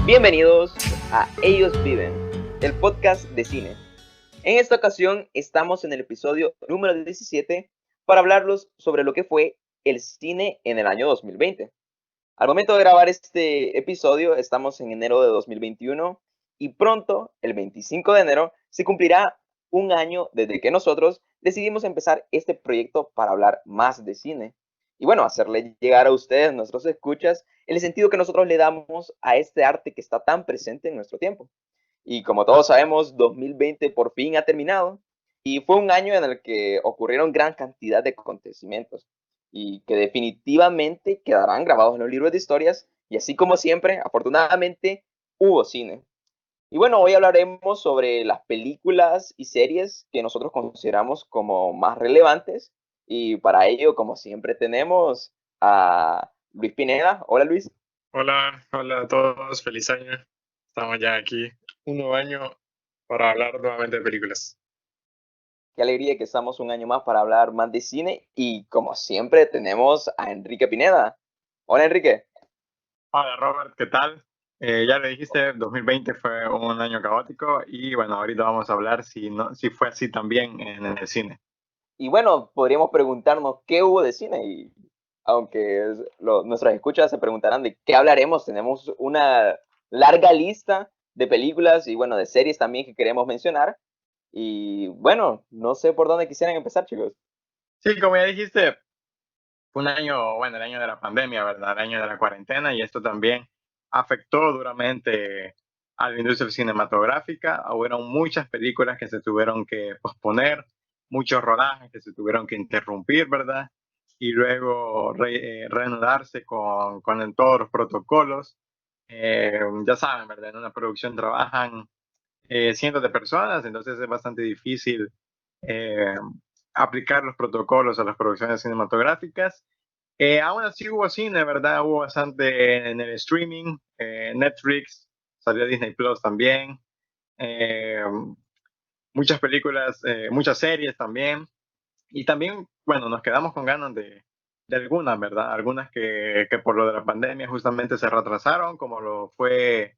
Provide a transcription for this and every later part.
Bienvenidos a Ellos Viven, el podcast de cine. En esta ocasión estamos en el episodio número 17 para hablarlos sobre lo que fue el cine en el año 2020. Al momento de grabar este episodio estamos en enero de 2021 y pronto, el 25 de enero, se cumplirá un año desde que nosotros decidimos empezar este proyecto para hablar más de cine. Y bueno, hacerle llegar a ustedes, nuestros escuchas, el sentido que nosotros le damos a este arte que está tan presente en nuestro tiempo. Y como todos sabemos, 2020 por fin ha terminado y fue un año en el que ocurrieron gran cantidad de acontecimientos y que definitivamente quedarán grabados en los libros de historias y así como siempre, afortunadamente, hubo cine. Y bueno, hoy hablaremos sobre las películas y series que nosotros consideramos como más relevantes y para ello, como siempre, tenemos a Luis Pineda. Hola Luis. Hola, hola a todos, feliz año. Estamos ya aquí, un nuevo año para hablar nuevamente de películas. Qué alegría que estamos un año más para hablar más de cine y como siempre tenemos a Enrique Pineda. Hola Enrique. Hola Robert, ¿qué tal? Ya le dijiste, 2020 fue un año caótico y bueno, ahorita vamos a hablar si fue así también en el cine. Y bueno, podríamos preguntarnos qué hubo de cine y aunque nuestras escuchas se preguntarán de qué hablaremos, tenemos una larga lista de películas y bueno, de series también que queremos mencionar. Y bueno, no sé por dónde quisieran empezar, chicos. Sí, como ya dijiste, fue un año, bueno, el año de la pandemia, ¿verdad? El año de la cuarentena y esto también afectó duramente a la industria cinematográfica. Hubieron muchas películas que se tuvieron que posponer, muchos rodajes que se tuvieron que interrumpir, ¿verdad? Y luego reanudarse con todos los protocolos. Ya saben, ¿verdad? En una producción trabajan cientos de personas, entonces es bastante difícil eh, aplicar los protocolos a las producciones cinematográficas. Aún así hubo cine, ¿verdad? Hubo bastante en el streaming, Netflix, salió Disney Plus también, eh, muchas películas, muchas series también. Y también, bueno, nos quedamos con ganas de algunas, ¿verdad? Algunas que por lo de la pandemia justamente se retrasaron, como lo fue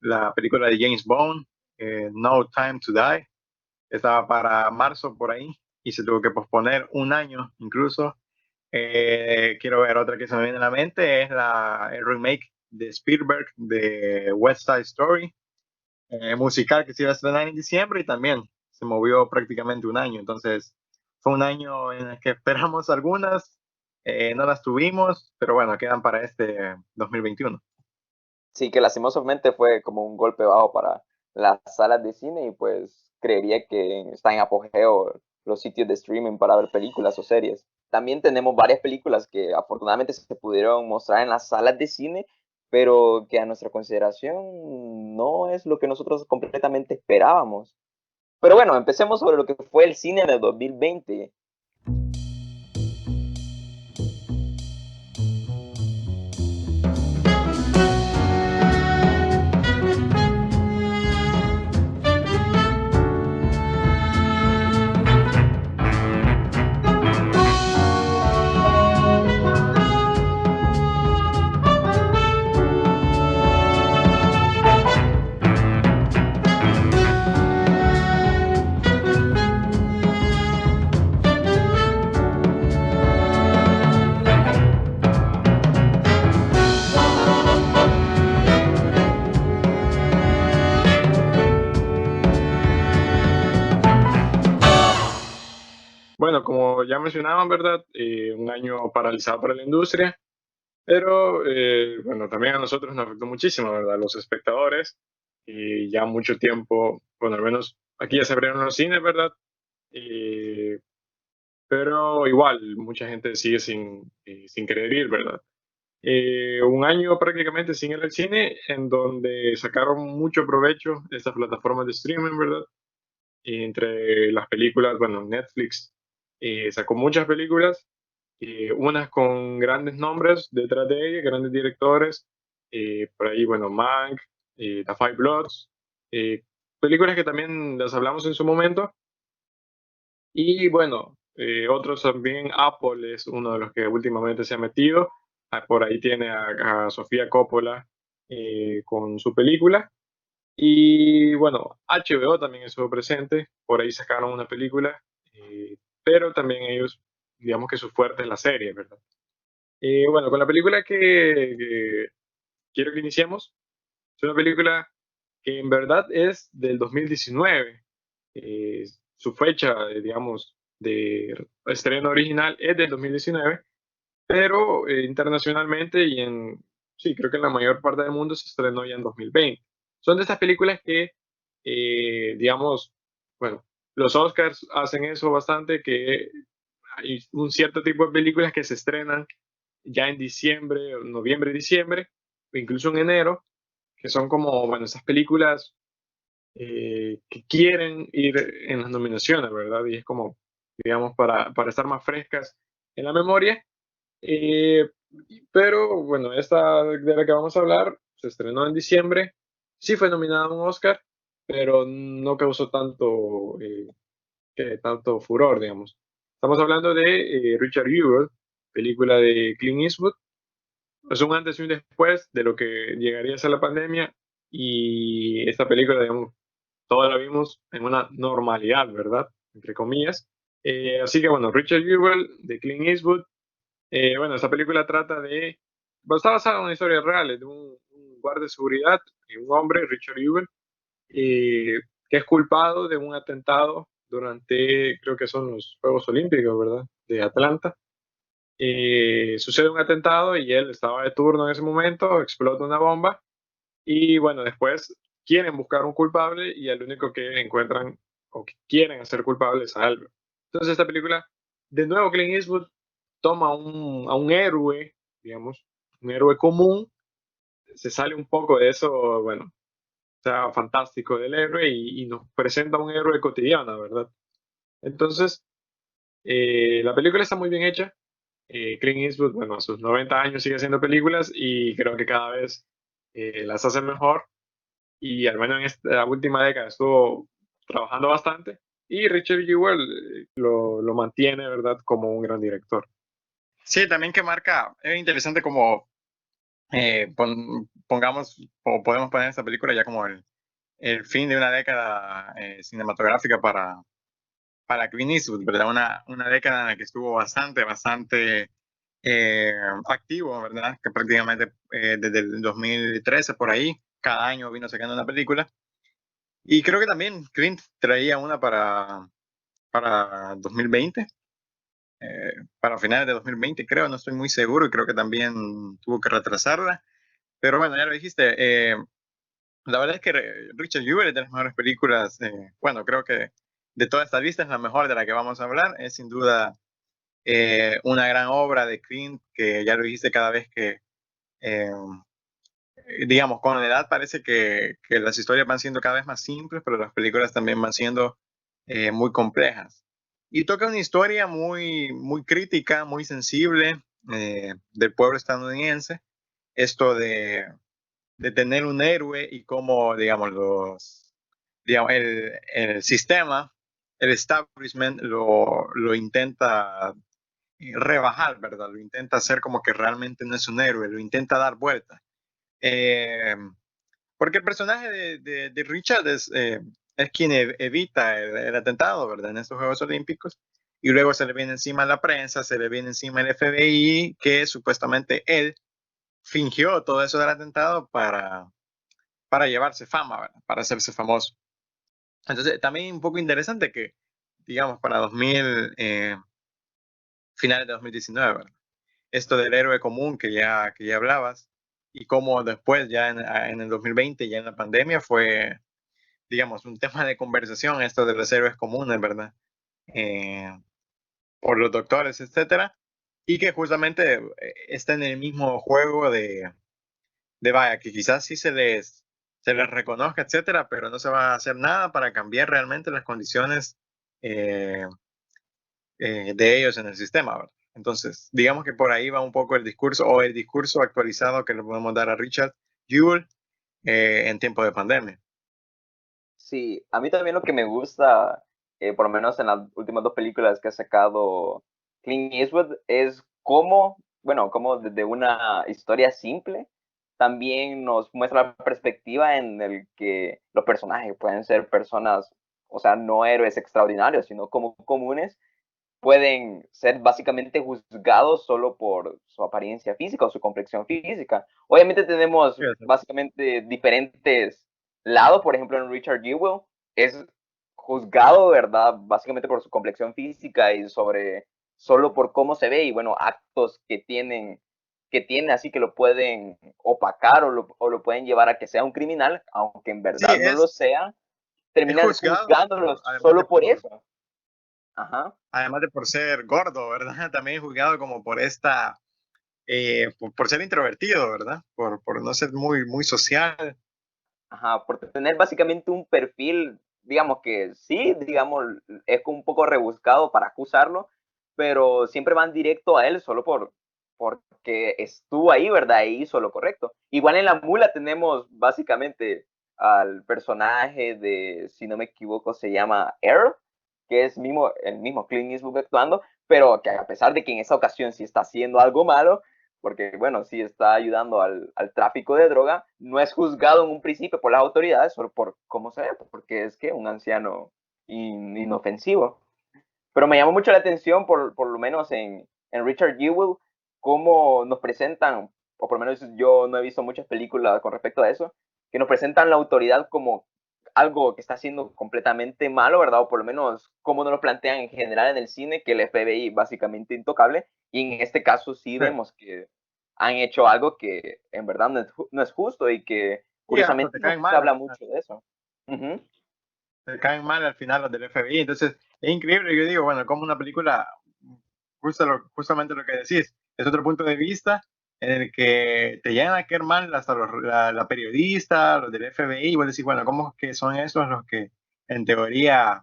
la película de James Bond, No Time to Die, estaba para marzo por ahí y se tuvo que posponer un año incluso. Quiero ver otra que se me viene a la mente, es el remake de Spielberg de West Side Story, musical que se iba a estrenar en diciembre y también se movió prácticamente un año. Entonces fue un año en el que esperamos algunas, no las tuvimos, pero bueno, quedan para este 2021. Sí, que lastimosamente fue como un golpe bajo para las salas de cine y pues creería que está en apogeo los sitios de streaming para ver películas o series. También tenemos varias películas que afortunadamente se pudieron mostrar en las salas de cine, pero que a nuestra consideración no es lo que nosotros completamente esperábamos. Pero bueno, empecemos sobre lo que fue el cine en el 2020. Bueno, como ya mencionaban, ¿verdad? Un año paralizado para la industria, pero bueno, también a nosotros nos afectó muchísimo, ¿verdad? Los espectadores, y ya mucho tiempo, bueno, al menos aquí ya se abrieron los cines, ¿verdad? Eh, pero igual, mucha gente sigue sin querer ir, ¿verdad? Un año prácticamente sin ir al cine, en donde sacaron mucho provecho de estas plataformas de streaming, ¿verdad? Y entre las películas, bueno, Netflix sacó muchas películas, unas con grandes nombres detrás de ella, grandes directores, por ahí, bueno, Mank, The Five Bloods, eh, películas que también las hablamos en su momento, y bueno, otros también, Apple es uno de los que últimamente se ha metido. Por ahí tiene a Sofía Coppola, con su película. Y bueno, HBO también estuvo presente, por ahí sacaron una película, pero también ellos, digamos que su fuerte es la serie, ¿verdad? Bueno, con la película que quiero que iniciemos, es una película que en verdad es del 2019. Su fecha, digamos, de estreno original es del 2019, pero internacionalmente sí, creo que en la mayor parte del mundo se estrenó ya en 2020. Son de estas películas que, digamos, bueno, los Oscars hacen eso bastante, que hay un cierto tipo de películas que se estrenan ya en diciembre, o noviembre, diciembre, o incluso en enero, que son como, bueno, esas películas que quieren ir en las nominaciones, ¿verdad? Y es como, digamos, para estar más frescas en la memoria. Eh, pero bueno, esta de la que vamos a hablar se estrenó en diciembre, sí fue nominada a un Oscar, pero no causó tanto furor, digamos. Estamos hablando de Richard Jewell, película de Clint Eastwood. Es un antes y un después de lo que llegaría a ser la pandemia, y esta película, digamos, toda la vimos en una normalidad, ¿verdad? Entre comillas. Así que bueno, Richard Jewell de Clint Eastwood. Bueno, esta película trata está basada en una historia real, de un guardia de seguridad, un hombre, Richard Jewell, que es culpado de un atentado durante, creo que son los Juegos Olímpicos, ¿verdad? De Atlanta. Sucede un atentado y él estaba de turno en ese momento, explota una bomba y bueno, después quieren buscar un culpable y el único que encuentran o que quieren hacer culpable es a él. Entonces esta película, de nuevo Clint Eastwood toma a un héroe, digamos, un héroe común, se sale un poco de eso, bueno, o sea, fantástico del héroe y nos presenta un héroe cotidiano, ¿verdad? Entonces, la película está muy bien hecha. Clint Eastwood, bueno, a sus 90 años sigue haciendo películas y creo que cada vez las hace mejor, y al menos en esta última década estuvo trabajando bastante, y Richard Jewell lo mantiene, ¿verdad?, como un gran director. Sí, también que marca, es interesante como pongamos o podemos poner esta película ya como el fin de una década cinematográfica para Clint Eastwood, ¿verdad? Una década en la que estuvo bastante activo, ¿verdad? Que prácticamente desde el 2013 por ahí, cada año vino sacando una película. Y creo que también Clint traía una para 2020, para finales de 2020, creo, no estoy muy seguro, y creo que también tuvo que retrasarla. Pero bueno, ya lo dijiste, la verdad es que Richard Jewell es de las mejores películas, bueno, creo que de toda esta lista es la mejor de la que vamos a hablar, es sin duda una gran obra de Clint, que ya lo dijiste, cada vez que, eh, digamos, con la edad parece que las historias van siendo cada vez más simples, pero las películas también van siendo muy complejas. Y toca una historia muy crítica, muy sensible del pueblo estadounidense, esto de tener un héroe y cómo, digamos, el sistema, el establishment lo intenta rebajar, ¿verdad? Lo intenta hacer como que realmente no es un héroe, lo intenta dar vuelta. Eh, Porque el personaje de Richard es quien evita el atentado, ¿verdad? En estos Juegos Olímpicos. Y luego se le viene encima la prensa, se le viene encima el FBI, que supuestamente él fingió todo eso del atentado para llevarse fama, ¿verdad? Para hacerse famoso. Entonces, también un poco interesante que, digamos, para finales de 2019, ¿verdad? Esto del héroe común que ya hablabas, y cómo después, ya en el 2020, ya en la pandemia, fue, digamos, un tema de conversación, esto de los héroes comunes, ¿verdad? Eh, por los doctores, etcétera, y que justamente está en el mismo juego de vaya, que quizás sí se les reconozca, etcétera, pero no se va a hacer nada para cambiar realmente las condiciones eh, de ellos en el sistema, ¿verdad? Entonces, digamos que por ahí va un poco el discurso, o el discurso actualizado que le podemos dar a Richard Jewell en tiempo de pandemia. Sí, a mí también lo que me gusta, por lo menos en las últimas dos películas que ha sacado Clint Eastwood, es cómo, bueno, cómo desde una historia simple también nos muestra la perspectiva en el que los personajes pueden ser personas, o sea, no héroes extraordinarios, sino como comunes, pueden ser básicamente juzgados solo por su apariencia física o su complexión física. Obviamente tenemos Sí, básicamente diferentes lados, por ejemplo en Richard Jewell es juzgado, ¿verdad? Básicamente por su complexión física y sobre solo por cómo se ve y bueno, actos que tiene así que lo pueden opacar o lo pueden llevar a que sea un criminal, aunque en sí, verdad no lo sea, es terminan juzgado, juzgándolo además de solo por eso. Ajá. por ser gordo, ¿verdad? También es juzgado como por por ser introvertido, ¿verdad? Por no ser muy social. Ajá, por tener básicamente un perfil, digamos que sí, digamos, es un poco rebuscado para acusarlo, pero siempre van directo a él solo porque estuvo ahí, ¿verdad? E hizo lo correcto. Igual en La Mula tenemos básicamente al personaje de, si no me equivoco, se llama Earl, que es el mismo Clint Eastwood actuando, pero que a pesar de que en esa ocasión sí está haciendo algo malo, porque bueno, sí está ayudando al tráfico de droga, no es juzgado en un principio por las autoridades solo por cómo se ve, porque es que un anciano inofensivo. Pero me llamó mucho la atención, por lo menos en Richard Jewell, cómo nos presentan, o por lo menos yo no he visto muchas películas con respecto a eso, que nos presentan la autoridad como algo que está haciendo completamente malo, ¿verdad? O por lo menos cómo nos lo plantean en general en el cine, que el FBI básicamente intocable, y en este caso sí Sí, vemos que han hecho algo que en verdad no es justo y que y hasta curiosamente te no caen se mal, habla mucho de eso. Ujú. te caen mal al final los del FBI. Entonces, es increíble, yo digo, bueno, como una película, justamente lo que decís, es otro punto de vista en el que te llegan a caer mal hasta la periodista, los del FBI, y vos decís, bueno, ¿cómo es que son esos los que en teoría,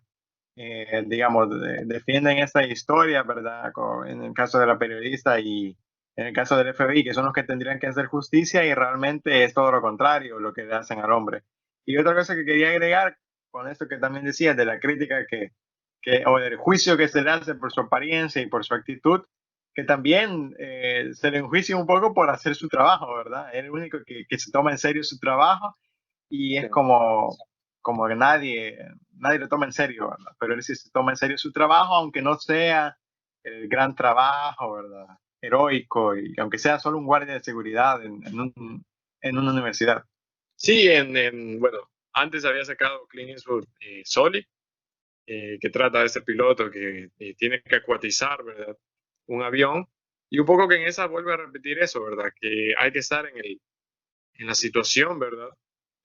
digamos, defienden esta historia, ¿verdad? En el caso de la periodista y en el caso del FBI, que son los que tendrían que hacer justicia y realmente es todo lo contrario lo que le hacen al hombre. Y otra cosa que quería agregar con esto que también decías de la crítica o del juicio que se le hace por su apariencia y por su actitud, que también se le enjuicia un poco por hacer su trabajo, ¿verdad? Es el único que se toma en serio su trabajo y Sí. es como que nadie lo toma en serio, ¿verdad? Pero él sí se toma en serio su trabajo, aunque no sea el gran trabajo, ¿verdad? Heroico, y aunque sea solo un guardia de seguridad en una universidad. Sí, bueno, antes había sacado Clint Eastwood Soli, que trata de este piloto que tiene que acuatizar, ¿verdad? Un avión. Y un poco que en esa vuelve a repetir eso, ¿verdad? Que hay que estar en la situación, ¿verdad?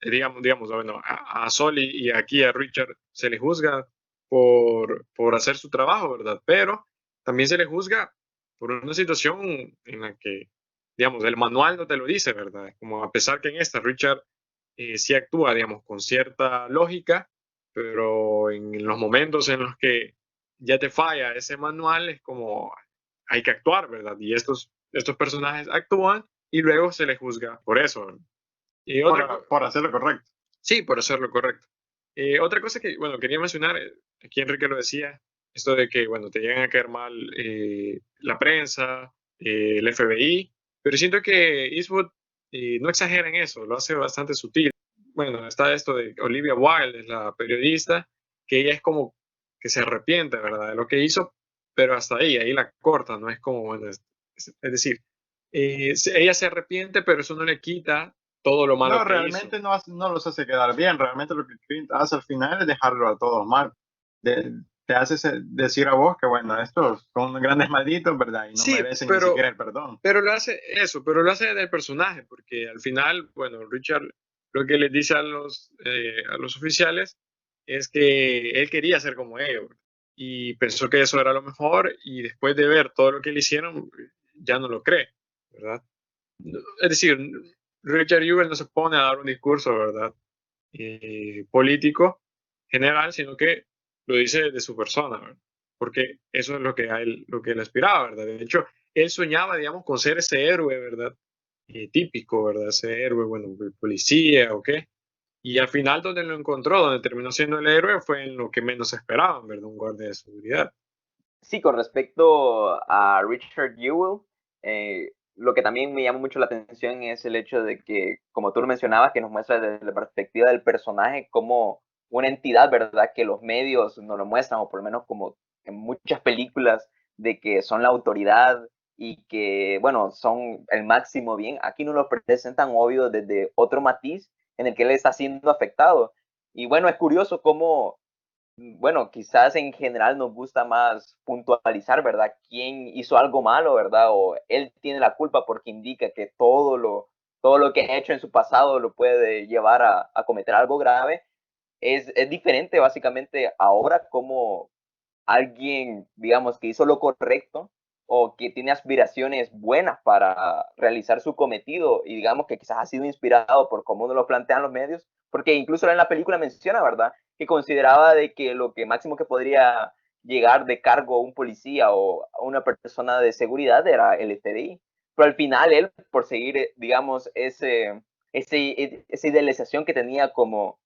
Digamos, bueno, a Soli y aquí a Richard se le juzga por hacer su trabajo, ¿verdad? Pero también se le juzga por una situación en la que, digamos, el manual no te lo dice, ¿verdad? Como a pesar que en esta Richard sí actúa, digamos, con cierta lógica, pero en los momentos en los que ya te falla ese manual es como hay que actuar, ¿verdad? Y estos personajes actúan y luego se les juzga por eso, ¿verdad? Y Por hacer lo correcto. sí, por hacer lo correcto. Otra cosa que, bueno, quería mencionar, aquí Enrique lo decía, esto de que, bueno, te llegan a caer mal la prensa, el FBI, pero siento que Eastwood no exagera en eso, lo hace bastante sutil. Bueno, está esto de Olivia Wilde, es la periodista, que ella es como que se arrepiente, ¿verdad?, de lo que hizo, pero hasta ahí la corta, no es como, bueno, es decir, ella se arrepiente, pero eso no le quita todo lo malo No, que hizo. realmente no los hace quedar bien. Realmente lo que Clint hace al final es dejarlo a todos mal. Te hace decir a vos que, bueno, estos son grandes malditos, ¿verdad? Y no Sí, merecen ni siquiera el perdón. pero lo hace eso, pero lo hace del personaje, porque al final, bueno, Richard lo que les dice a los oficiales es que él quería ser como ellos y pensó que eso era lo mejor y después de ver todo lo que le hicieron, ya no lo cree, ¿verdad? Es decir, Richard Jewell no se pone a dar un discurso, ¿verdad? Político general, sino que lo dice de su persona, ¿verdad? Porque eso es lo que lo que él aspiraba, ¿verdad? De hecho, él soñaba, digamos, con ser ese héroe, ¿verdad? Típico, ¿verdad? Ese héroe, bueno, el policía o qué. Y al final donde lo encontró, donde terminó siendo el héroe, fue en lo que menos esperaban, ¿verdad? Un guardia de seguridad. Sí, con respecto a Richard Jewell, lo que también me llama mucho la atención es el hecho de que, como tú lo mencionabas, que nos muestra desde la perspectiva del personaje como una entidad, ¿verdad? Que los medios no lo muestran, o por lo menos como en muchas películas, de que son la autoridad y que, bueno, son el máximo bien. Aquí no lo presentan obvio desde otro matiz en el que él está siendo afectado. Y bueno, es curioso cómo, bueno, quizás en general nos gusta más puntualizar, ¿verdad? ¿Quién hizo algo malo, ¿verdad? O él tiene la culpa porque indica que todo lo que ha hecho en su pasado lo puede llevar a cometer algo grave. Es diferente básicamente ahora como alguien, digamos, que hizo lo correcto o que tiene aspiraciones buenas para realizar su cometido y digamos que quizás ha sido inspirado por cómo nos lo plantean los medios, porque incluso en la película menciona, ¿verdad?, que consideraba de que lo que máximo que podría llegar de cargo un policía o una persona de seguridad era el FBI. Pero al final él, por seguir, digamos, esa idealización que tenía como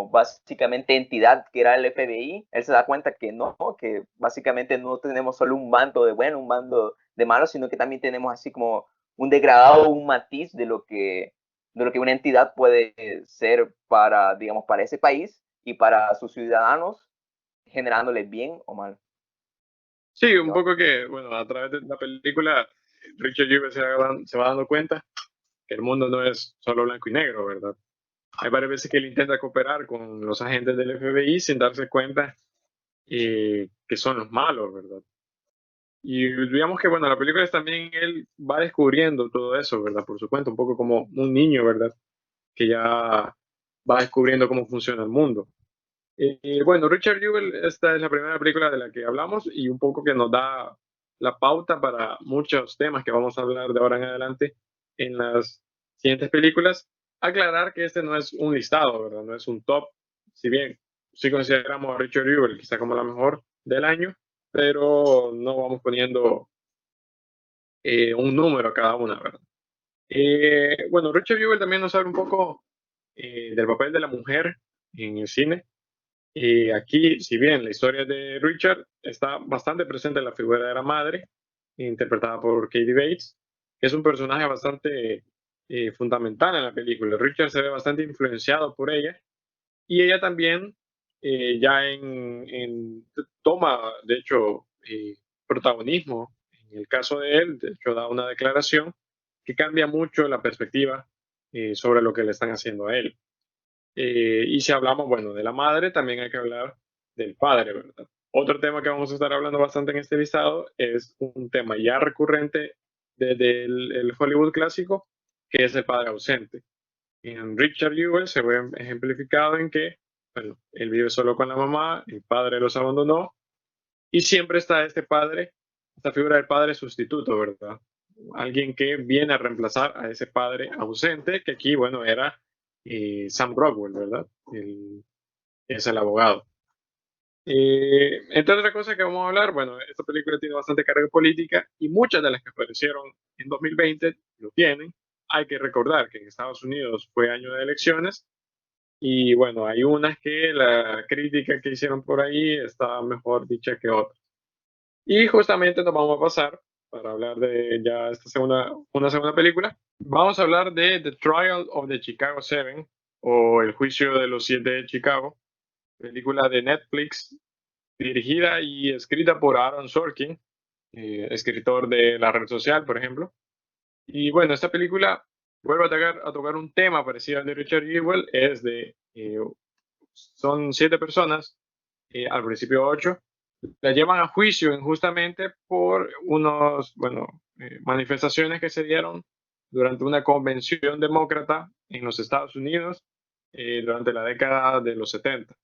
básicamente entidad que era el FBI, él se da cuenta que no, que básicamente no tenemos solo un bando de bueno, un bando de malo, sino que también tenemos así como un degradado, un matiz de lo que una entidad puede ser para, digamos, para ese país y para sus ciudadanos, generándoles bien o mal. Sí, un poco que, bueno, a través de la película, Richard Jewell se va dando cuenta que el mundo no es solo blanco y negro, ¿verdad? Hay varias veces que él intenta cooperar con los agentes del FBI sin darse cuenta que son los malos, ¿verdad? Y digamos que, bueno, la película es también él va descubriendo todo eso, ¿verdad? Por su cuenta, un poco como un niño, ¿verdad? Que ya va descubriendo cómo funciona el mundo. Bueno, Richard Jewell, esta es la primera película de la que hablamos y un poco que nos da la pauta para muchos temas que vamos a hablar de ahora en adelante en las siguientes películas. Aclarar que este no es un listado, ¿verdad? No es un top, si bien sí consideramos a Richard Jewell quizá como la mejor del año, pero no vamos poniendo un número a cada una, ¿verdad? Bueno, Richard Jewell también nos habla un poco del papel de la mujer en el cine. Y aquí, si bien la historia de Richard está bastante presente en la figura de la madre, interpretada por Katie Bates, que es un personaje bastante fundamental en la película. Richard se ve bastante influenciado por ella y ella también ya toma, de hecho, protagonismo en el caso de él. De hecho, da una declaración que cambia mucho la perspectiva sobre lo que le están haciendo a él. Y si hablamos, bueno, de la madre, también hay que hablar del padre, ¿verdad? Otro tema que vamos a estar hablando bastante en este listado es un tema ya recurrente desde el Hollywood clásico, que es el padre ausente. En Richard Jewell se ve ejemplificado en que, bueno, él vive solo con la mamá, el padre los abandonó, y siempre está este padre, esta figura del padre sustituto, ¿verdad? Alguien que viene a reemplazar a ese padre ausente, que aquí, bueno, era Sam Rockwell, ¿verdad? Es el abogado. Entre otras cosas que vamos a hablar, bueno, esta película tiene bastante carga política y muchas de las que aparecieron en 2020 lo tienen. Hay que recordar que en Estados Unidos fue año de elecciones y bueno, hay unas que la crítica que hicieron por ahí está mejor dicha que otras. Y justamente nos vamos a pasar para hablar de ya una segunda película. Vamos a hablar de The Trial of the Chicago Seven o El Juicio de los Siete de Chicago, película de Netflix dirigida y escrita por Aaron Sorkin, escritor de La Red Social, por ejemplo. Y bueno, esta película vuelve a tocar un tema parecido al de Richard Jewell, son siete personas, al principio ocho, la llevan a juicio injustamente por manifestaciones que se dieron durante una convención demócrata en los Estados Unidos durante la década de los 70.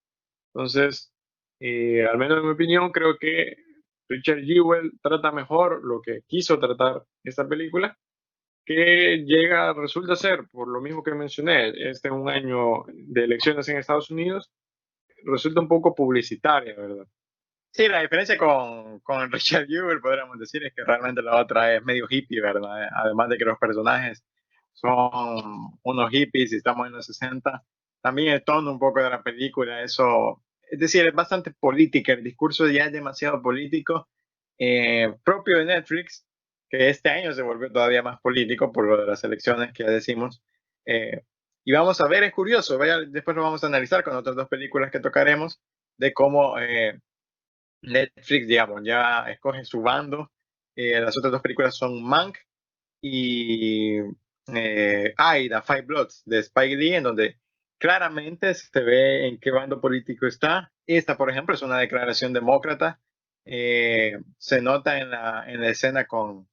Entonces, al menos en mi opinión, creo que Richard Jewell trata mejor lo que quiso tratar esta película, que resulta ser, por lo mismo que mencioné, este es un año de elecciones en Estados Unidos, resulta un poco publicitaria, ¿verdad? Sí, la diferencia con Richard Jewell, podríamos decir, es que realmente la otra es medio hippie, ¿verdad? Además de que los personajes son unos hippies y estamos en los 60. También el tono un poco de la película, eso, es decir, es bastante política, el discurso ya es demasiado político, propio de Netflix, que este año se volvió todavía más político por lo de las elecciones que ya decimos. Eh, y vamos a ver, es curioso, después lo vamos a analizar con otras dos películas que tocaremos, de cómo Netflix, digamos, ya escoge su bando. Las otras dos películas son Mank y The Five Bloods de Spike Lee, en donde claramente se ve en qué bando político está. Esta, por ejemplo, es una declaración demócrata. Se nota en la escena con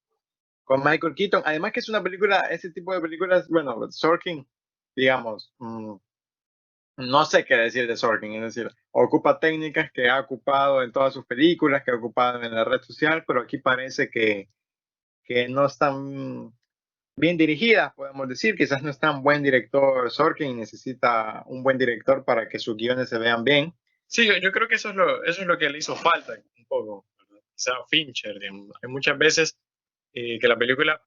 Michael Keaton. Además que es una película, ese tipo de películas, bueno, Sorkin, digamos, no sé qué decir de Sorkin, es decir, ocupa técnicas que ha ocupado en todas sus películas, que ha ocupado en la red social, pero aquí parece que no están bien dirigidas, podemos decir. Quizás no es tan buen director Sorkin, necesita un buen director para que sus guiones se vean bien. Sí, yo creo que eso es lo que le hizo falta un poco, ¿verdad? Quizá Fincher, digamos. Hay muchas veces que la película,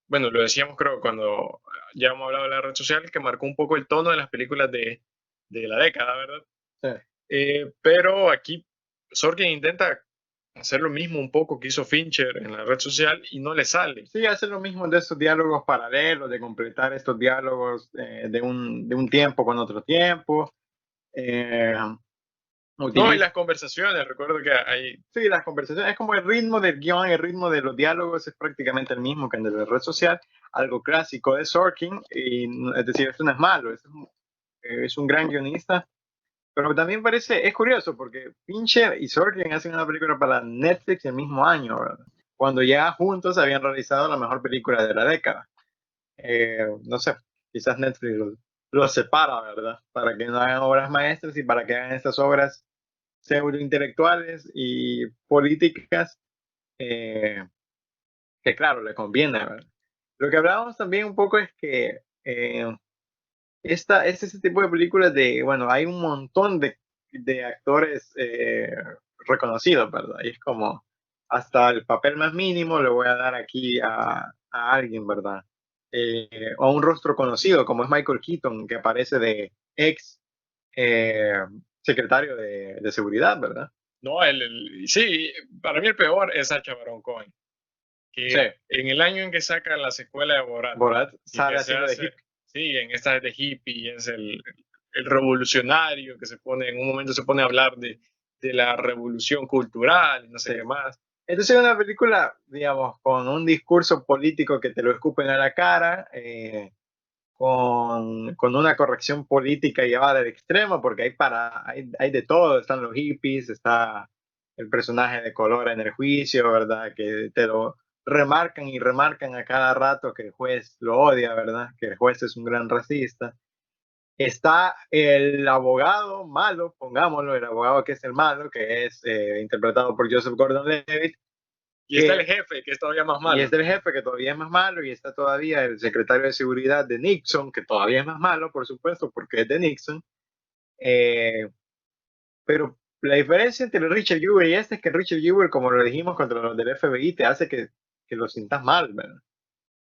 bueno, lo decíamos creo cuando ya hemos hablado de la red social, que marcó un poco el tono de las películas de la década, ¿verdad? Sí. Pero aquí Sorkin intenta hacer lo mismo un poco que hizo Fincher en la red social y no le sale. Sí, hace lo mismo de estos diálogos paralelos, de completar estos diálogos de un tiempo con otro tiempo. Eh, No, y utiliza, las conversaciones, recuerdo que hay... sí, las conversaciones, es como el ritmo del guión, el ritmo de los diálogos es prácticamente el mismo que el de la red social, algo clásico de Sorkin, y, es decir, esto no es malo, es un gran guionista. Pero también parece, es curioso porque Fincher y Sorkin hacen una película para Netflix el mismo año, ¿verdad? Cuando ya juntos habían realizado la mejor película de la década. No sé, quizás Netflix los separa, ¿verdad? Para que no hagan obras maestras y para que hagan estas obras pseudo intelectuales y políticas eh, que, claro, le conviene, ¿verdad? Lo que hablábamos también un poco es que es ese tipo de películas de, bueno, hay un montón de actores reconocidos, ¿verdad? Y es como, hasta el papel más mínimo le voy a dar aquí a alguien, ¿verdad? O a un rostro conocido, como es Michael Keaton, que aparece de ex eh, secretario de seguridad, ¿verdad? No, sí, para mí el peor es Sacha Baron Cohen, Sí, que en el año en que saca la secuela de Borat Borat y que sale se haciendo de hace, hip. sí, en esta de hippie, es el revolucionario que se pone, en un momento se pone a hablar de la revolución cultural y no sé Sí. qué más. Entonces es una película, digamos, con un discurso político que te lo escupen a la cara, con una corrección política llevada al extremo, porque hay de todo, están los hippies, está el personaje de color en el juicio, ¿verdad? Que te lo remarcan y remarcan a cada rato que el juez lo odia, ¿verdad? Que el juez es un gran racista. Está el abogado malo, pongámoslo, el abogado que es el malo, que es interpretado por Joseph Gordon-Levitt, Y está el que jefe, que es todavía más y malo. es del jefe, que todavía es más malo, y está todavía el secretario de seguridad de Nixon, que todavía es más malo, por supuesto, porque es de Nixon. Eh, pero la diferencia entre Richard Jewell y este es que Richard Jewell, como lo dijimos contra los del FBI, te hace que lo sientas mal, ¿verdad?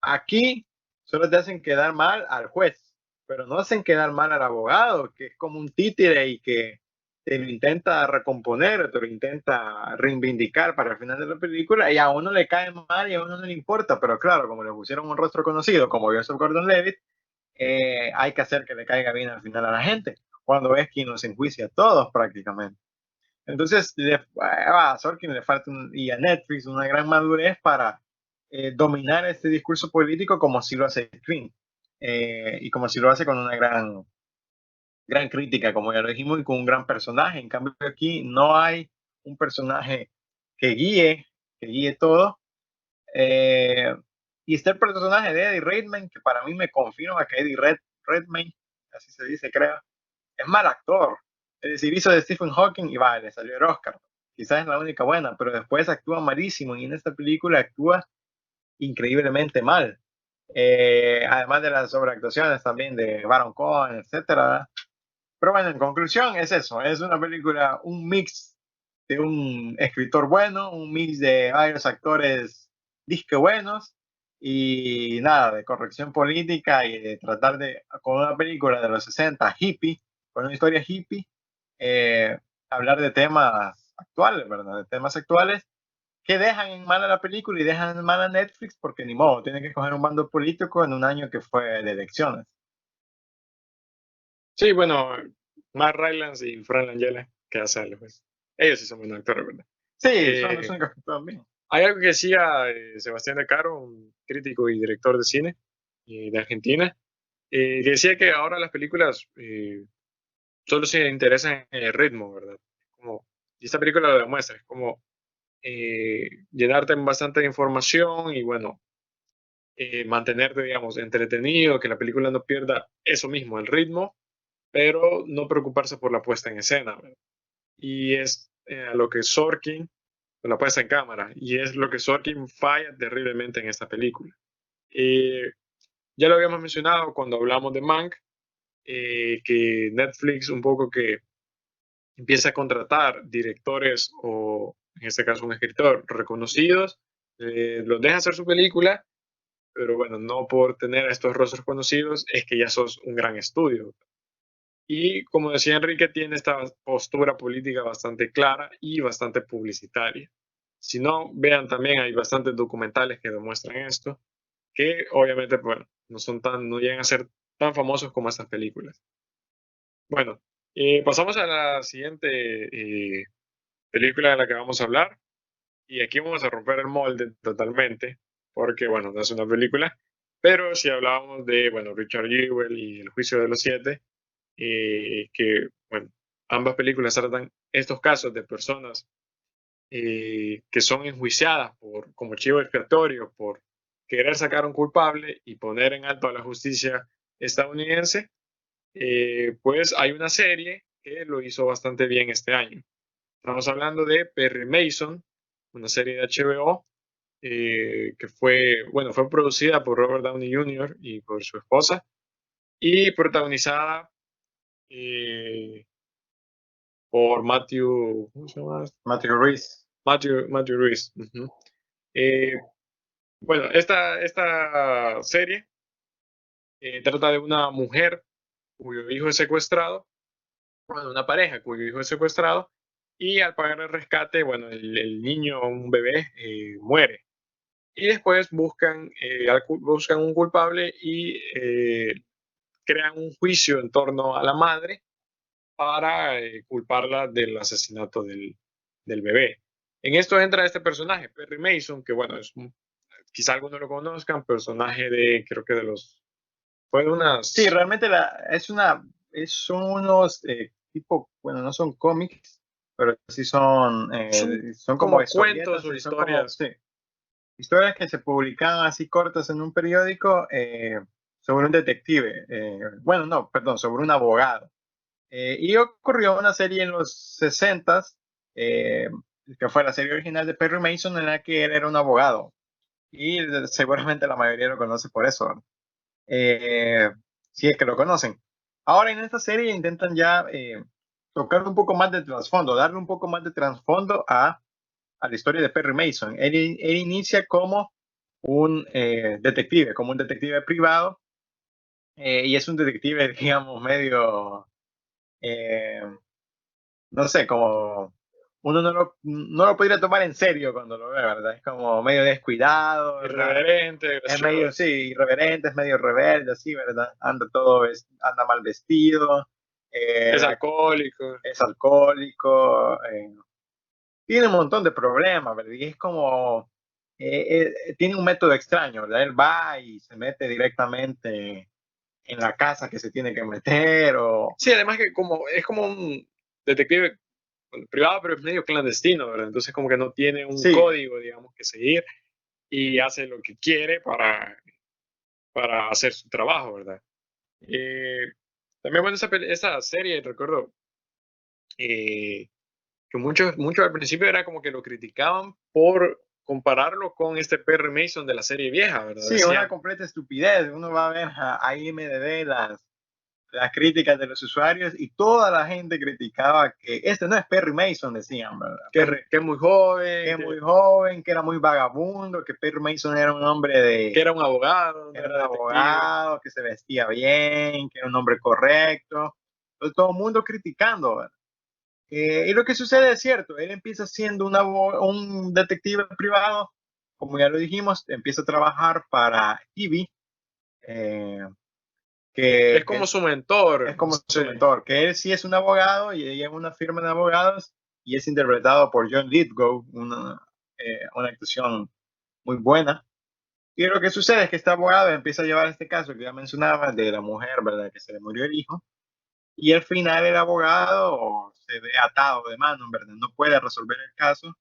Aquí solo te hacen quedar mal al juez, pero no hacen quedar mal al abogado, que es como un títere y que te lo intenta recomponer o te lo intenta reivindicar para el final de la película y a uno le cae mal y a uno no le importa, pero claro, como le pusieron un rostro conocido como Joseph Gordon-Levitt, hay que hacer que le caiga bien al final a la gente, cuando es quien nos enjuicia a todos prácticamente. Entonces, a Sorkin le falta y a Netflix una gran madurez para dominar este discurso político como si lo hace Screen y como si lo hace con una gran crítica, como ya lo dijimos, y con un gran personaje. En cambio, aquí no hay un personaje que guíe todo. Eh, y está el personaje de Eddie Redmayne, que para mí me confirma que Redmayne, así se dice, creo, es mal actor. Es decir, hizo de Stephen Hawking y vale, le salió el Oscar. Quizás es la única buena, pero después actúa malísimo y en esta película actúa increíblemente mal. Además de las sobreactuaciones también de Baron Cohen, etcétera. Pero bueno, en conclusión es eso, es una película, un mix de un escritor bueno, un mix de varios actores disque buenos y nada, de corrección política y de tratar de, con una película de los 60 hippie, con una historia hippie, eh, hablar de temas actuales, ¿verdad? De temas actuales que dejan en mal a la película y dejan en mal a Netflix porque ni modo, tienen que escoger un bando político en un año que fue de elecciones. Sí, bueno, Matt Rylance y Fran Langella, que hacen, pues. Ellos sí son buenos actores, ¿verdad? Sí, son los Eh, únicos que actúan bien. Hay algo que decía Sebastián De Caro, un crítico y director de cine de Argentina, que decía que ahora las películas solo se interesan en el ritmo, ¿verdad? Como, y esta película lo demuestra, es como llenarte en bastante información y bueno, mantenerte, digamos, entretenido, que la película no pierda eso mismo, el ritmo, pero no preocuparse por la puesta en escena, ¿verdad? Y es a lo que Sorkin, la puesta en cámara, y es lo que Sorkin falla terriblemente en esta película. Eh, ya lo habíamos mencionado cuando hablamos de Mank, que Netflix un poco que empieza a contratar directores o en este caso un escritor reconocidos, los deja hacer su película, pero bueno, no por tener a estos rostros conocidos es que ya sos un gran estudio. Y como decía Enrique, tiene esta postura política bastante clara y bastante publicitaria. Si no, vean también, hay bastantes documentales que demuestran esto, que obviamente, bueno, no llegan a ser tan famosos como estas películas. Bueno, pasamos a la siguiente película de la que vamos a hablar, y aquí vamos a romper el molde totalmente, porque, bueno, no es una película, pero si hablábamos de, bueno, Richard Jewell y El Juicio de los Siete, que, bueno, ambas películas tratan estos casos de personas que son enjuiciadas como chivo expiatorio por querer sacar a un culpable y poner en alto a la justicia estadounidense, pues hay una serie que lo hizo bastante bien este año. Estamos hablando de Perry Mason, una serie de HBO que fue producida por Robert Downey Jr. y por su esposa y protagonizada eh, por Matthew, ¿cómo se llama? Matthew Rhys. Matthew Rhys. Ujú. Eh, bueno, esta serie trata de una mujer cuyo hijo es secuestrado, bueno, una pareja cuyo hijo es secuestrado, y al pagar el rescate, bueno, el niño, un bebé, muere. Y después buscan un culpable y crean un juicio en torno a la madre para culparla del asesinato del bebé. En esto entra este personaje, Perry Mason, que bueno, quizá algunos lo conozcan, personaje de, creo que de los, fue de Sí, unas, realmente son unos tipo, bueno, no son cómics, pero sí son son como como cuentos historietas, o son como, historias. sí, historias que se publicaban así cortas en un periódico sobre un detective. Bueno, no, perdón, sobre un abogado. Y ocurrió una serie en los 60 que fue la serie original de Perry Mason, en la que él era un abogado. Y seguramente la mayoría lo conoce por eso, ¿verdad? eh, si es que lo conocen. Ahora en esta serie intentan ya tocar un poco más de trasfondo, darle un poco más de trasfondo a la historia de Perry Mason. Él inicia como un detective privado, y es un detective, digamos, medio, eh, no sé, como uno no lo podría tomar en serio cuando lo ve, ¿verdad? Es como medio descuidado, ¿verdad? Irreverente, Es medio, gracioso. sí, irreverente, es medio rebelde, así, ¿verdad? Anda mal vestido, Es alcohólico. es alcohólico, tiene un montón de problemas, ¿verdad? Y es como, tiene un método extraño, ¿verdad? Él va y se mete directamente en la casa que se tiene que meter, o... Sí, además que es como un detective privado, pero es medio clandestino, ¿verdad? Entonces como que no tiene un Sí, código, digamos, que seguir y hace lo que quiere para hacer su trabajo, ¿verdad? Eh, También, bueno, esa serie, recuerdo eh, que muchos al principio era como que lo criticaban por compararlo con este Perry Mason de la serie vieja, ¿verdad? sí, una Decían, completa estupidez. Uno va a ver a IMDb las críticas de los usuarios y toda la gente criticaba que este no es Perry Mason, decían, ¿verdad? que es muy Que joven, es muy joven, que era muy vagabundo, que Perry Mason era un hombre que era un abogado, no era era un detective. abogado, que se vestía bien, que era un hombre correcto. Entonces, todo el mundo criticando, ¿verdad? Y lo que sucede es cierto, él empieza siendo un detective privado, como ya lo dijimos, empieza a trabajar para Ivy, eh, Es que como su mentor. es como Sí. su mentor, que él sí es un abogado y ella es una firma de abogados y es interpretado por John Lithgow, una actuación muy buena. Y lo que sucede es que este abogado empieza a llevar este caso que ya mencionaba de la mujer, ¿verdad? Que se le murió el hijo. Y al final el abogado se ve atado de mano, ¿verdad? No puede resolver el caso,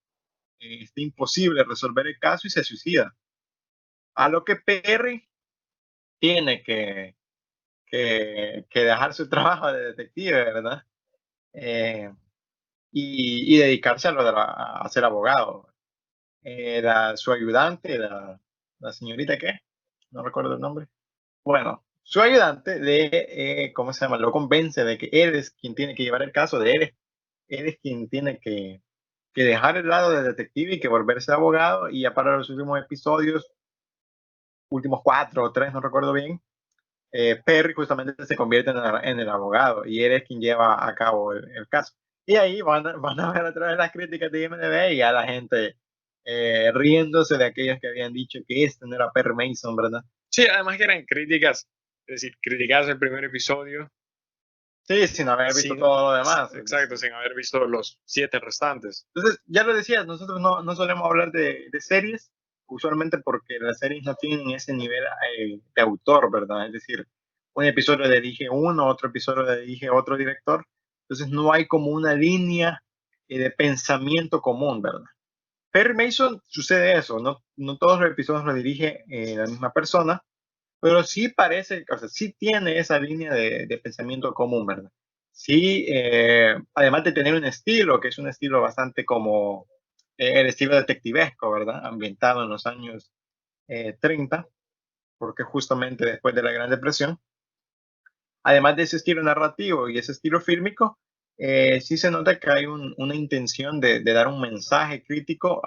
es imposible resolver el caso y se suicida. A lo que Perry tiene que dejar su trabajo de detective, ¿verdad? Eh, y dedicarse a ser abogado. Su ayudante, la señorita ¿qué? No recuerdo el nombre. Bueno, su ayudante ¿cómo se llama? Lo convence de que él es quien tiene que llevar el caso, él es quien tiene que dejar el lado de detective y que volverse abogado. Y ya para los últimos episodios, últimos 4 o 3, no recuerdo bien, Perry justamente se convierte en el abogado y él es quien lleva a cabo el caso. Y ahí van a ver a través de las críticas de IMDb y a la gente riéndose de aquellos que habían dicho que este no era Perry Mason, ¿verdad? Sí, además que eran críticas, es decir, criticadas el primer episodio, Sí, sin haber visto sin, todo lo demás. exacto, sin haber visto los 7 restantes. Entonces, ya lo decías, nosotros no solemos hablar de series, usualmente porque las series no tienen ese nivel de autor, ¿verdad? Es decir, un episodio le dirige uno, otro episodio le dirige otro director, entonces no hay como una línea de pensamiento común, ¿verdad? Perry Mason sucede eso, no todos los episodios lo dirige la misma persona, pero sí parece, o sea, sí tiene esa línea de pensamiento común, ¿verdad? Sí, además de tener un estilo, que es un estilo bastante como el estilo detectivesco, ¿verdad? Ambientado en los años 30, porque justamente después de la Gran Depresión. Además de ese estilo narrativo y ese estilo fílmico, sí se nota que hay una intención de dar un mensaje crítico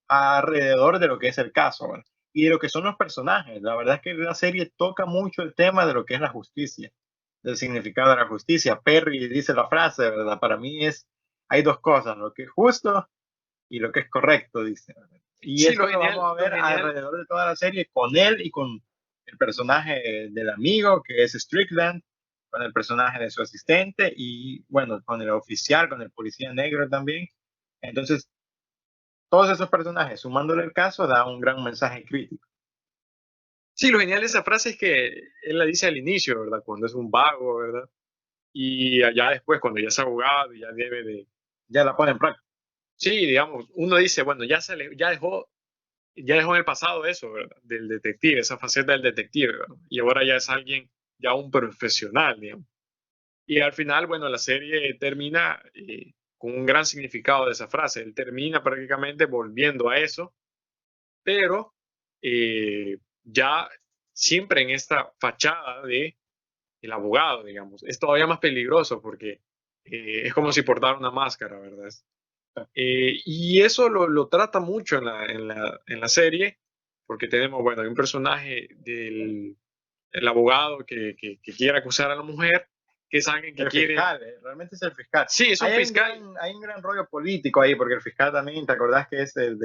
alrededor de lo que es el caso, ¿verdad? Y de lo que son los personajes. La verdad es que la serie toca mucho el tema de lo que es la justicia, del significado de la justicia. Perry dice la frase, ¿verdad? Para mí hay dos cosas, lo que es justo y lo que es correcto, dice. Y Sí, esto lo vamos a lo ver genial, alrededor de toda la serie con él y con el personaje del amigo, que es Strickland, con el personaje de su asistente y, bueno, con el oficial, con el policía negro también. Entonces, todos esos personajes, sumándole el caso, da un gran mensaje crítico. sí, lo genial de esa frase es que él la dice al inicio, ¿verdad? Cuando es un vago, ¿verdad? Y allá después, cuando ya es abogado, ya debe de, Ya la ponen en práctica. sí, digamos, uno dice, bueno, ya dejó en el pasado eso, ¿verdad? Del detective, esa faceta del detective, ¿verdad? Y ahora ya es alguien, ya un profesional, digamos. Y al final, bueno, la serie termina con un gran significado de esa frase. Él termina prácticamente volviendo a eso, pero ya siempre en esta fachada de el abogado, digamos. Es todavía más peligroso porque es como si portara una máscara, ¿verdad? Y eso lo trata mucho en la serie, porque tenemos, bueno, hay un personaje del el abogado que quiere acusar a la mujer, que es alguien que El quiere... fiscal, realmente es el fiscal. Sí, es un fiscal. Hay un gran rollo político ahí, porque el fiscal también, ¿te acordás que es él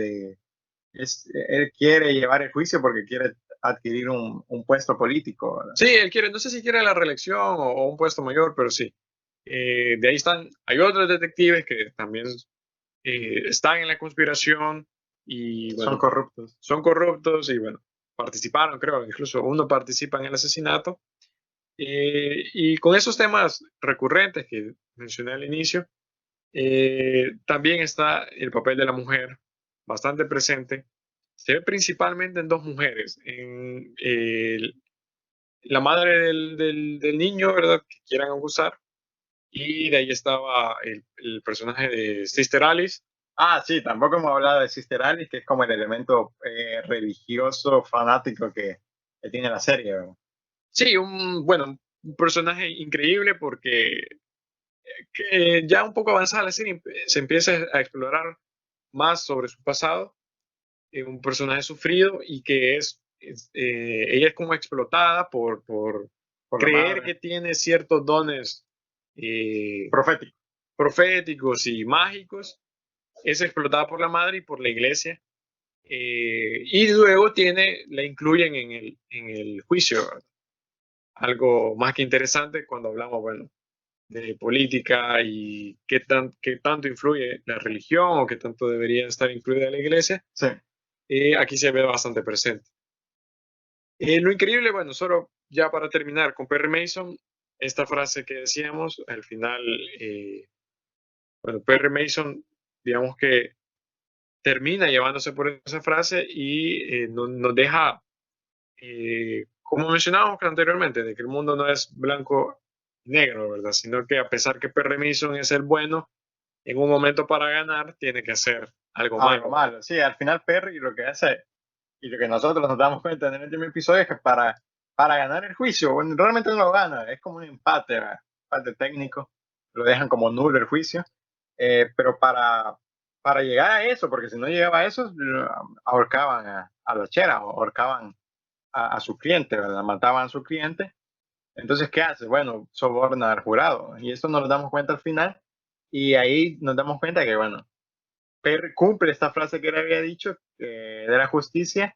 quiere llevar el juicio porque quiere adquirir un puesto político, ¿verdad? Sí, él quiere, no sé si quiere la reelección o un puesto mayor, pero sí. De ahí están, hay otros detectives que también están en la conspiración y Son bueno, corruptos. son corruptos y bueno, participaron, creo, incluso uno participa en el asesinato. Y con esos temas recurrentes que mencioné al inicio, también está el papel de la mujer bastante presente. Se ve principalmente en dos mujeres, en la madre del niño, ¿verdad? Que quieran abusar. Y de ahí estaba el personaje de Sister Alice. Ah, sí, tampoco hemos hablado de Sister Alice, que es como el elemento religioso fanático que tiene la serie, ¿verdad? Sí, bueno, un personaje increíble porque que ya un poco avanzada la serie se empieza a explorar más sobre su pasado, un personaje sufrido y que ella es como explotada por Por la creer que madre. tiene ciertos dones eh, Profético. proféticos y mágicos, es explotada por la madre y por la iglesia. Y luego la incluyen en el juicio, ¿verdad? Algo más que interesante cuando hablamos, bueno, de política y qué tanto influye la religión o qué tanto debería estar incluida la iglesia. Sí. Aquí se ve bastante presente. Lo increíble, bueno, solo ya para terminar con Perry Mason, esta frase que decíamos, al final, bueno, Perry Mason, digamos que termina llevándose por esa frase y nos deja, como mencionábamos anteriormente, de que el mundo no es blanco y negro, ¿verdad? Sino que a pesar que Perry Mason es el bueno, en un momento para ganar tiene que hacer algo malo. Algo malo. Sí, al final Perry lo que hace, y lo que nosotros nos damos cuenta en el último episodio, es que para ganar el juicio, bueno, realmente no lo gana, es como un empate, ¿verdad? Empate técnico, lo dejan como nulo el juicio, pero para llegar a eso, porque si no llegaba a eso, ahorcaban a los cheras, ahorcaban a su cliente, ¿verdad? Mataban a su cliente. Entonces, ¿qué hace? Bueno, soborna al jurado, y eso nos damos cuenta al final, y ahí nos damos cuenta que, bueno, cumple esta frase que le había dicho de la justicia,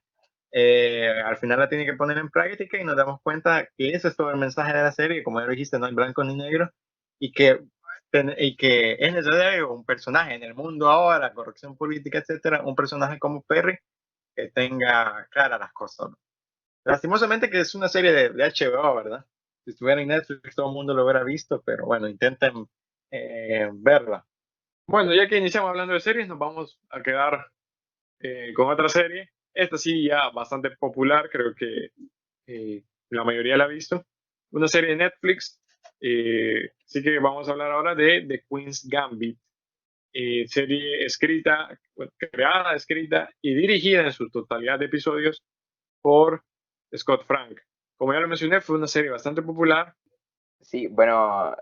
al final la tiene que poner en práctica y nos damos cuenta que ese es todo el mensaje de la serie, como ya lo dijiste, no hay blanco ni negro, y que es necesario un personaje en el mundo ahora, corrección política, etcétera, un personaje como Perry que tenga claras las cosas. Lastimosamente que es una serie de HBO, ¿verdad? Si estuviera en Netflix todo el mundo lo hubiera visto, pero bueno, intenten verla. Bueno, ya que iniciamos hablando de series, nos vamos a quedar con otra serie. Esta sí ya bastante popular, creo que la mayoría la ha visto. Una serie de Netflix. Así que vamos a hablar ahora de The Queen's Gambit. Serie escrita, bueno, creada, escrita y dirigida en su totalidad de episodios por Scott Frank. Como ya lo mencioné, fue una serie bastante popular. Sí, bueno,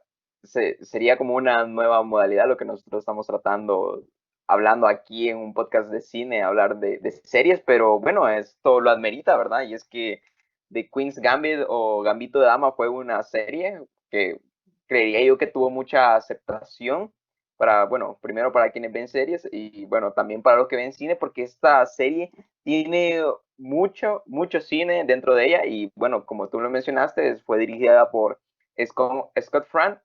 sería como una nueva modalidad lo que nosotros estamos tratando, hablando aquí en un podcast de cine, hablar de series, pero bueno, esto lo admerita, ¿verdad? Y es que The Queen's Gambit o Gambito de Dama fue una serie que creería yo que tuvo mucha aceptación para, bueno, primero para quienes ven series y bueno, también para los que ven cine, porque esta serie tiene mucho cine dentro de ella y bueno, como tú lo mencionaste, fue dirigida por Scott Frank.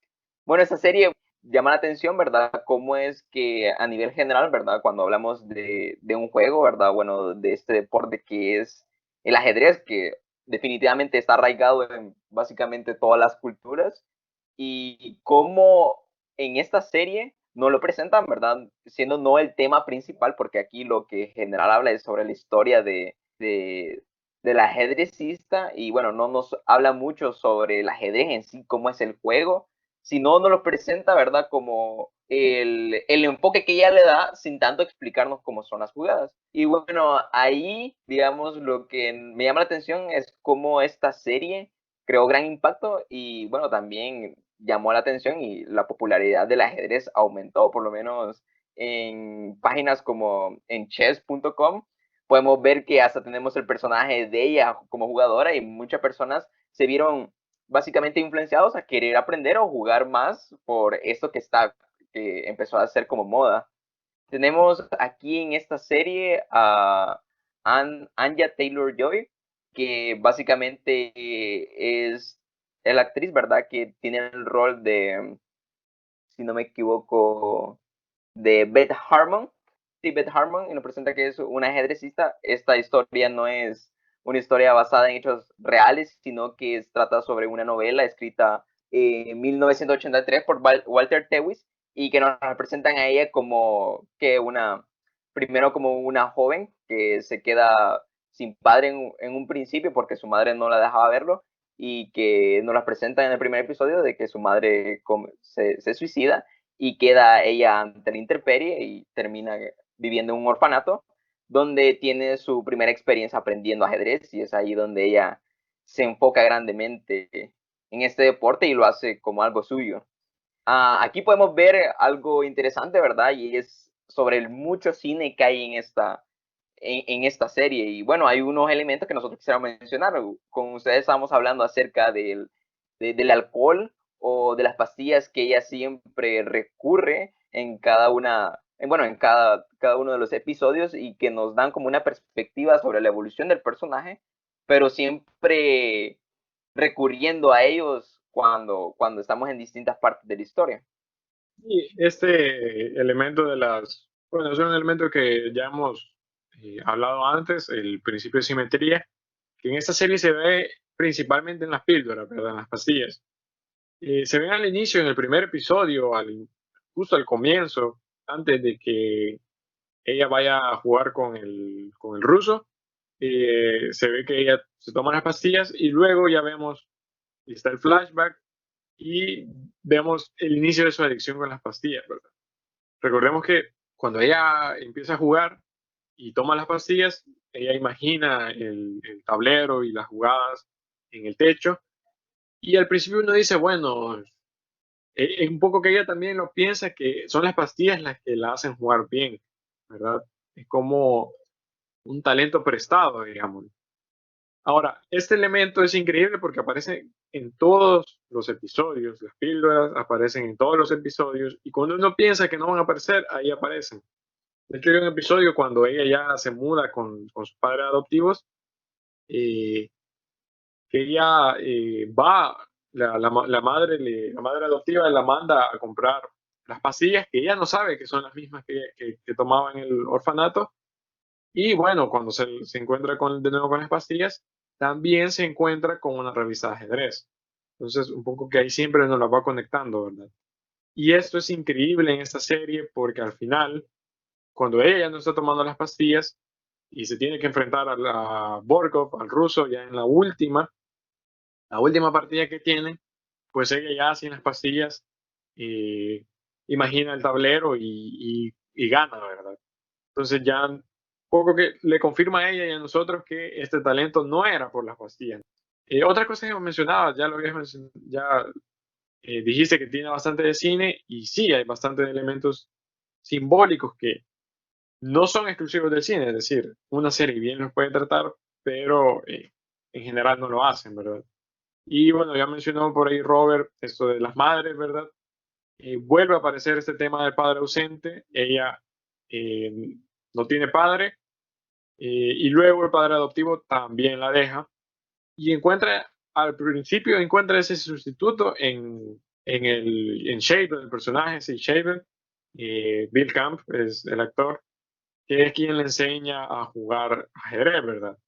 Bueno, esa serie llama la atención, ¿verdad? Cómo es que a nivel general, ¿verdad? Cuando hablamos de un juego, ¿verdad? Bueno, de este deporte que es el ajedrez, que definitivamente está arraigado en básicamente todas las culturas, y cómo en esta serie no lo presentan, ¿verdad? Siendo no el tema principal, porque aquí lo que en general habla es sobre la historia del ajedrecista y bueno, no nos habla mucho sobre el ajedrez en sí, cómo es el juego, sino nos lo presenta, ¿verdad? Como el enfoque que ella le da sin tanto explicarnos cómo son las jugadas. Y bueno, ahí, digamos, lo que me llama la atención es cómo esta serie creó gran impacto y bueno, también llamó la atención y la popularidad del ajedrez aumentó, por lo menos en páginas como en chess.com podemos ver que hasta tenemos el personaje de ella como jugadora y muchas personas se vieron básicamente influenciados a querer aprender o jugar más por esto que empezó a ser como moda. Tenemos aquí en esta serie a Anya Taylor-Joy, que básicamente es la actriz, ¿verdad? Que tiene el rol de, si no me equivoco, de Beth Harmon. Sí, Beth Harmon, y nos presenta que es una ajedrecista. Esta historia no es una historia basada en hechos reales, sino que trata sobre una novela escrita en 1983 por Walter Tevis y que nos representan a ella como que primero como una joven que se queda sin padre en un principio porque su madre no la dejaba verlo y que nos la presenta en el primer episodio de que su madre se suicida y queda ella ante la intemperie y termina viviendo en un orfanato donde tiene su primera experiencia aprendiendo ajedrez y es ahí donde ella se enfoca grandemente en este deporte y lo hace como algo suyo. Aquí podemos ver algo interesante, ¿verdad? Y es sobre el mucho cine que hay en esta serie. Y bueno, hay unos elementos que nosotros quisiéramos mencionar. Con ustedes estamos hablando acerca del alcohol o de las pastillas que ella siempre recurre en cada una, en cada uno de los episodios y que nos dan como una perspectiva sobre la evolución del personaje, pero siempre recurriendo a ellos cuando estamos en distintas partes de la historia. Y este elemento bueno, es un elemento que ya hemos hablado antes, el principio de simetría, que en esta serie se ve principalmente en las píldoras, ¿verdad? En las pastillas. Se ven al inicio, en el primer episodio, justo al comienzo, antes de que ella vaya a jugar con el ruso, se ve que ella se toma las pastillas y luego ya vemos, está el flashback y vemos el inicio de su adicción con las pastillas, ¿verdad? Recordemos que cuando ella empieza a jugar y toma las pastillas, ella imagina el tablero y las jugadas en el techo y al principio uno dice, bueno, es un poco que ella también lo piensa que son las pastillas las que la hacen jugar bien, ¿verdad? Es como un talento prestado, digamos. Ahora, este elemento es increíble porque aparece en todos los episodios, las píldoras aparecen en todos los episodios y cuando uno piensa que no van a aparecer, ahí aparecen. De hecho, hay un episodio cuando ella ya se muda con sus padres adoptivos, eh, que ella va, la madre adoptiva la manda a comprar las pastillas que ella no sabe que son las mismas que tomaba en el orfanato. Y bueno, cuando se encuentra de nuevo con las pastillas, también se encuentra con una revista de ajedrez. Entonces, un poco que ahí siempre nos la va conectando, ¿verdad? Y esto es increíble en esta serie porque al final, cuando ella ya no está tomando las pastillas y se tiene que enfrentar a la Borkov, al ruso, ya en la última partida que tiene, pues ella ya sin las pastillas imagina el tablero y gana, ¿verdad? Entonces ya poco que le confirma a ella y a nosotros que este talento no era por las pastillas. Otra cosa que mencionabas, ya lo habías mencionado, ya dijiste que tiene bastante de cine y sí, hay bastantes elementos simbólicos que no son exclusivos del cine, es decir, una serie bien los puede tratar, pero en general no lo hacen, ¿verdad? Y bueno, ya mencionó por ahí Robert esto de las madres, ¿verdad? Vuelve a aparecer este tema del padre ausente, ella eh, no tiene padre y luego el padre adoptivo también la deja y al principio encuentra ese sustituto en Shaven, el personaje, sí, Shaven, Bill Camp es el actor, que es quien le enseña a jugar ajedrez, ¿verdad?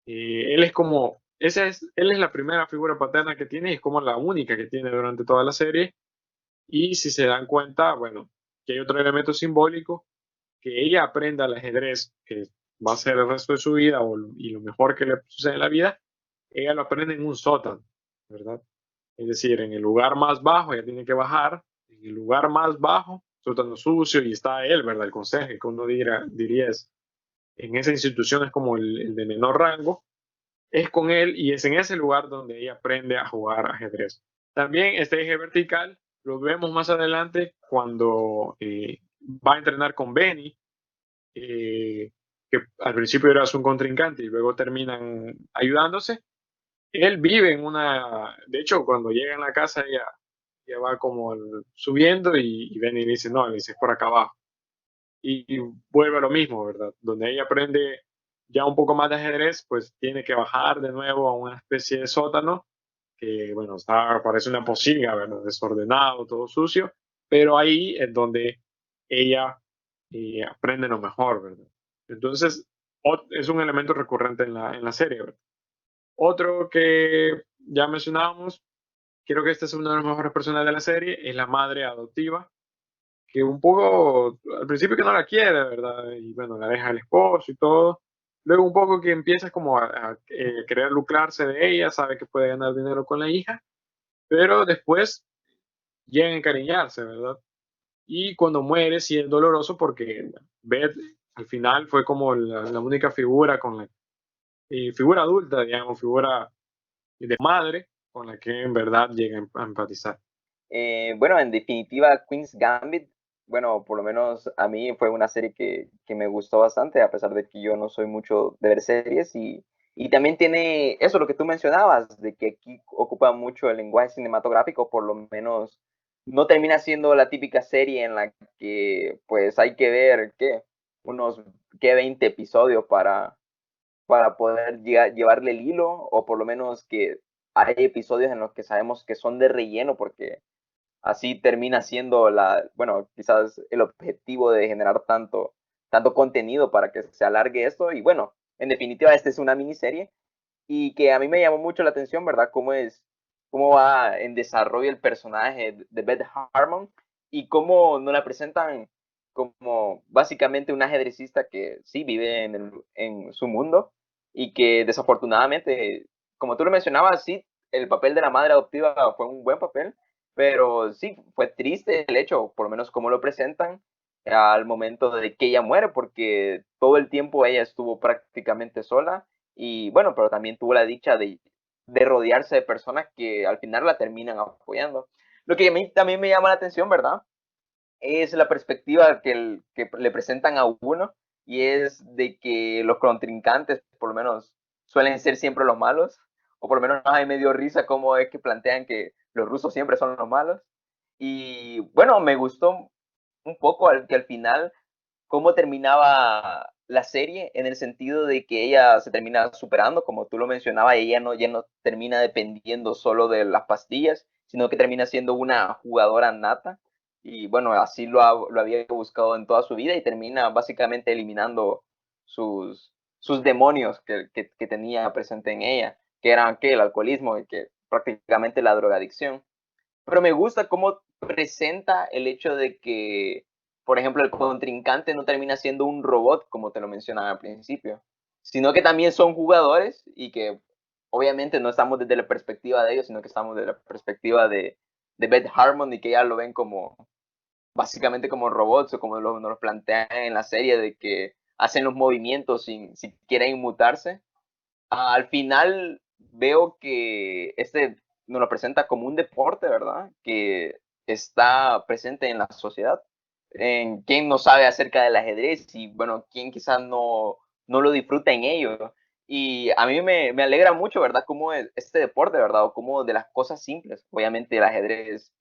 Él es como, él es la primera figura paterna que tiene y es como la única que tiene durante toda la serie. Y si se dan cuenta, bueno, que hay otro elemento simbólico, que ella aprenda el ajedrez, que va a ser el resto de su vida y lo mejor que le sucede en la vida, ella lo aprende en un sótano, ¿verdad? Es decir, en el lugar más bajo ella tiene que bajar, en el lugar más bajo, sótano sucio, y está él, ¿verdad? El conserje, que uno diría es, en esa institución es como el de menor rango, es con él y es en ese lugar donde ella aprende a jugar ajedrez. También este eje vertical lo vemos más adelante cuando va a entrenar con Benny, que al principio era su contrincante y luego terminan ayudándose. Él vive de hecho, cuando llega en la casa, ella va como subiendo y Benny dice, no, dice, es por acá abajo. Y vuelve a lo mismo, ¿verdad? Donde ella aprende ya un poco más de ajedrez, pues tiene que bajar de nuevo a una especie de sótano que, bueno, parece una pocilga, ¿verdad? Desordenado, todo sucio, pero ahí es donde ella aprende lo mejor, ¿verdad? Entonces, es un elemento recurrente en la serie, ¿verdad? Otro que ya mencionábamos, creo que este es uno de los mejores personajes de la serie, es la madre adoptiva, que un poco, al principio que no la quiere, ¿verdad? Y bueno, la deja el esposo y todo. Luego un poco que empieza como a querer lucrarse de ella, sabe que puede ganar dinero con la hija, pero después llega a encariñarse, ¿verdad? Y cuando muere sí es doloroso porque Beth al final fue como la única figura figura adulta, digamos, figura de madre con la que en verdad llega a empatizar. Bueno, en definitiva, Queen's Gambit, bueno, por lo menos a mí fue una serie que me gustó bastante, a pesar de que yo no soy mucho de ver series y también tiene eso, lo que tú mencionabas, de que aquí ocupa mucho el lenguaje cinematográfico, por lo menos no termina siendo la típica serie en la que pues hay que ver unos 20 episodios para poder llevarle el hilo, o por lo menos que hay episodios en los que sabemos que son de relleno, porque así termina siendo bueno, quizás el objetivo de generar tanto contenido para que se alargue esto. Y bueno, en definitiva, esta es una miniserie y que a mí me llamó mucho la atención, ¿verdad? Cómo va en desarrollo el personaje de Beth Harmon y cómo nos la presentan como básicamente un ajedrecista que sí vive en su mundo y que desafortunadamente, como tú lo mencionabas, sí, el papel de la madre adoptiva fue un buen papel, pero sí, fue triste el hecho, por lo menos como lo presentan al momento de que ella muere, porque todo el tiempo ella estuvo prácticamente sola y bueno, pero también tuvo la dicha de rodearse de personas que al final la terminan apoyando. Lo que a mí también me llama la atención, ¿verdad? Es la perspectiva que le presentan a uno y es de que los contrincantes, por lo menos, suelen ser siempre los malos, o por lo menos hay medio risa cómo es que plantean que los rusos siempre son los malos. Y bueno, me gustó un poco que al final cómo terminaba la serie en el sentido de que ella se termina superando, como tú lo mencionabas, ella ya no termina dependiendo solo de las pastillas, sino que termina siendo una jugadora nata. Y bueno, así lo había buscado en toda su vida y termina básicamente eliminando sus demonios que tenía presente en ella, que eran el alcoholismo y que prácticamente la drogadicción. Pero me gusta cómo presenta el hecho de que, por ejemplo, el contrincante no termina siendo un robot, como te lo mencionaba al principio, sino que también son jugadores y que obviamente no estamos desde la perspectiva de ellos, sino que estamos desde la perspectiva de Beth Harmon y que ya lo ven como básicamente como robots o como nos lo plantean en la serie de que hacen los movimientos sin siquiera inmutarse. Al final veo que nos lo presenta como un deporte, ¿verdad? Que está presente en la sociedad. En quién no sabe acerca del ajedrez y, bueno, quién quizás no lo disfruta en ello. Y a mí me alegra mucho, ¿verdad? Cómo este deporte, ¿verdad? O cómo de las cosas simples. Obviamente el ajedrez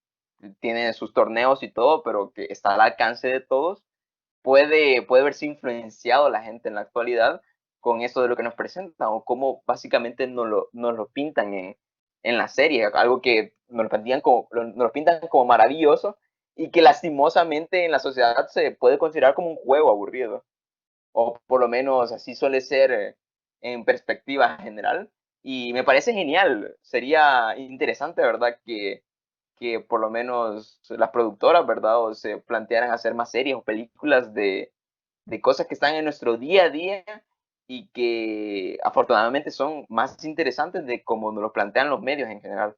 tiene sus torneos y todo, pero que está al alcance de todos puede verse influenciado la gente en la actualidad con eso de lo que nos presentan o cómo básicamente nos lo pintan en la serie, algo que nos lo pintan como maravilloso y que lastimosamente en la sociedad se puede considerar como un juego aburrido, o por lo menos así suele ser en perspectiva general. Y me parece genial, sería interesante, ¿verdad? Que por lo menos las productoras, ¿verdad? O se plantearan hacer más series o películas de cosas que están en nuestro día a día y que afortunadamente son más interesantes de como nos lo plantean los medios en general.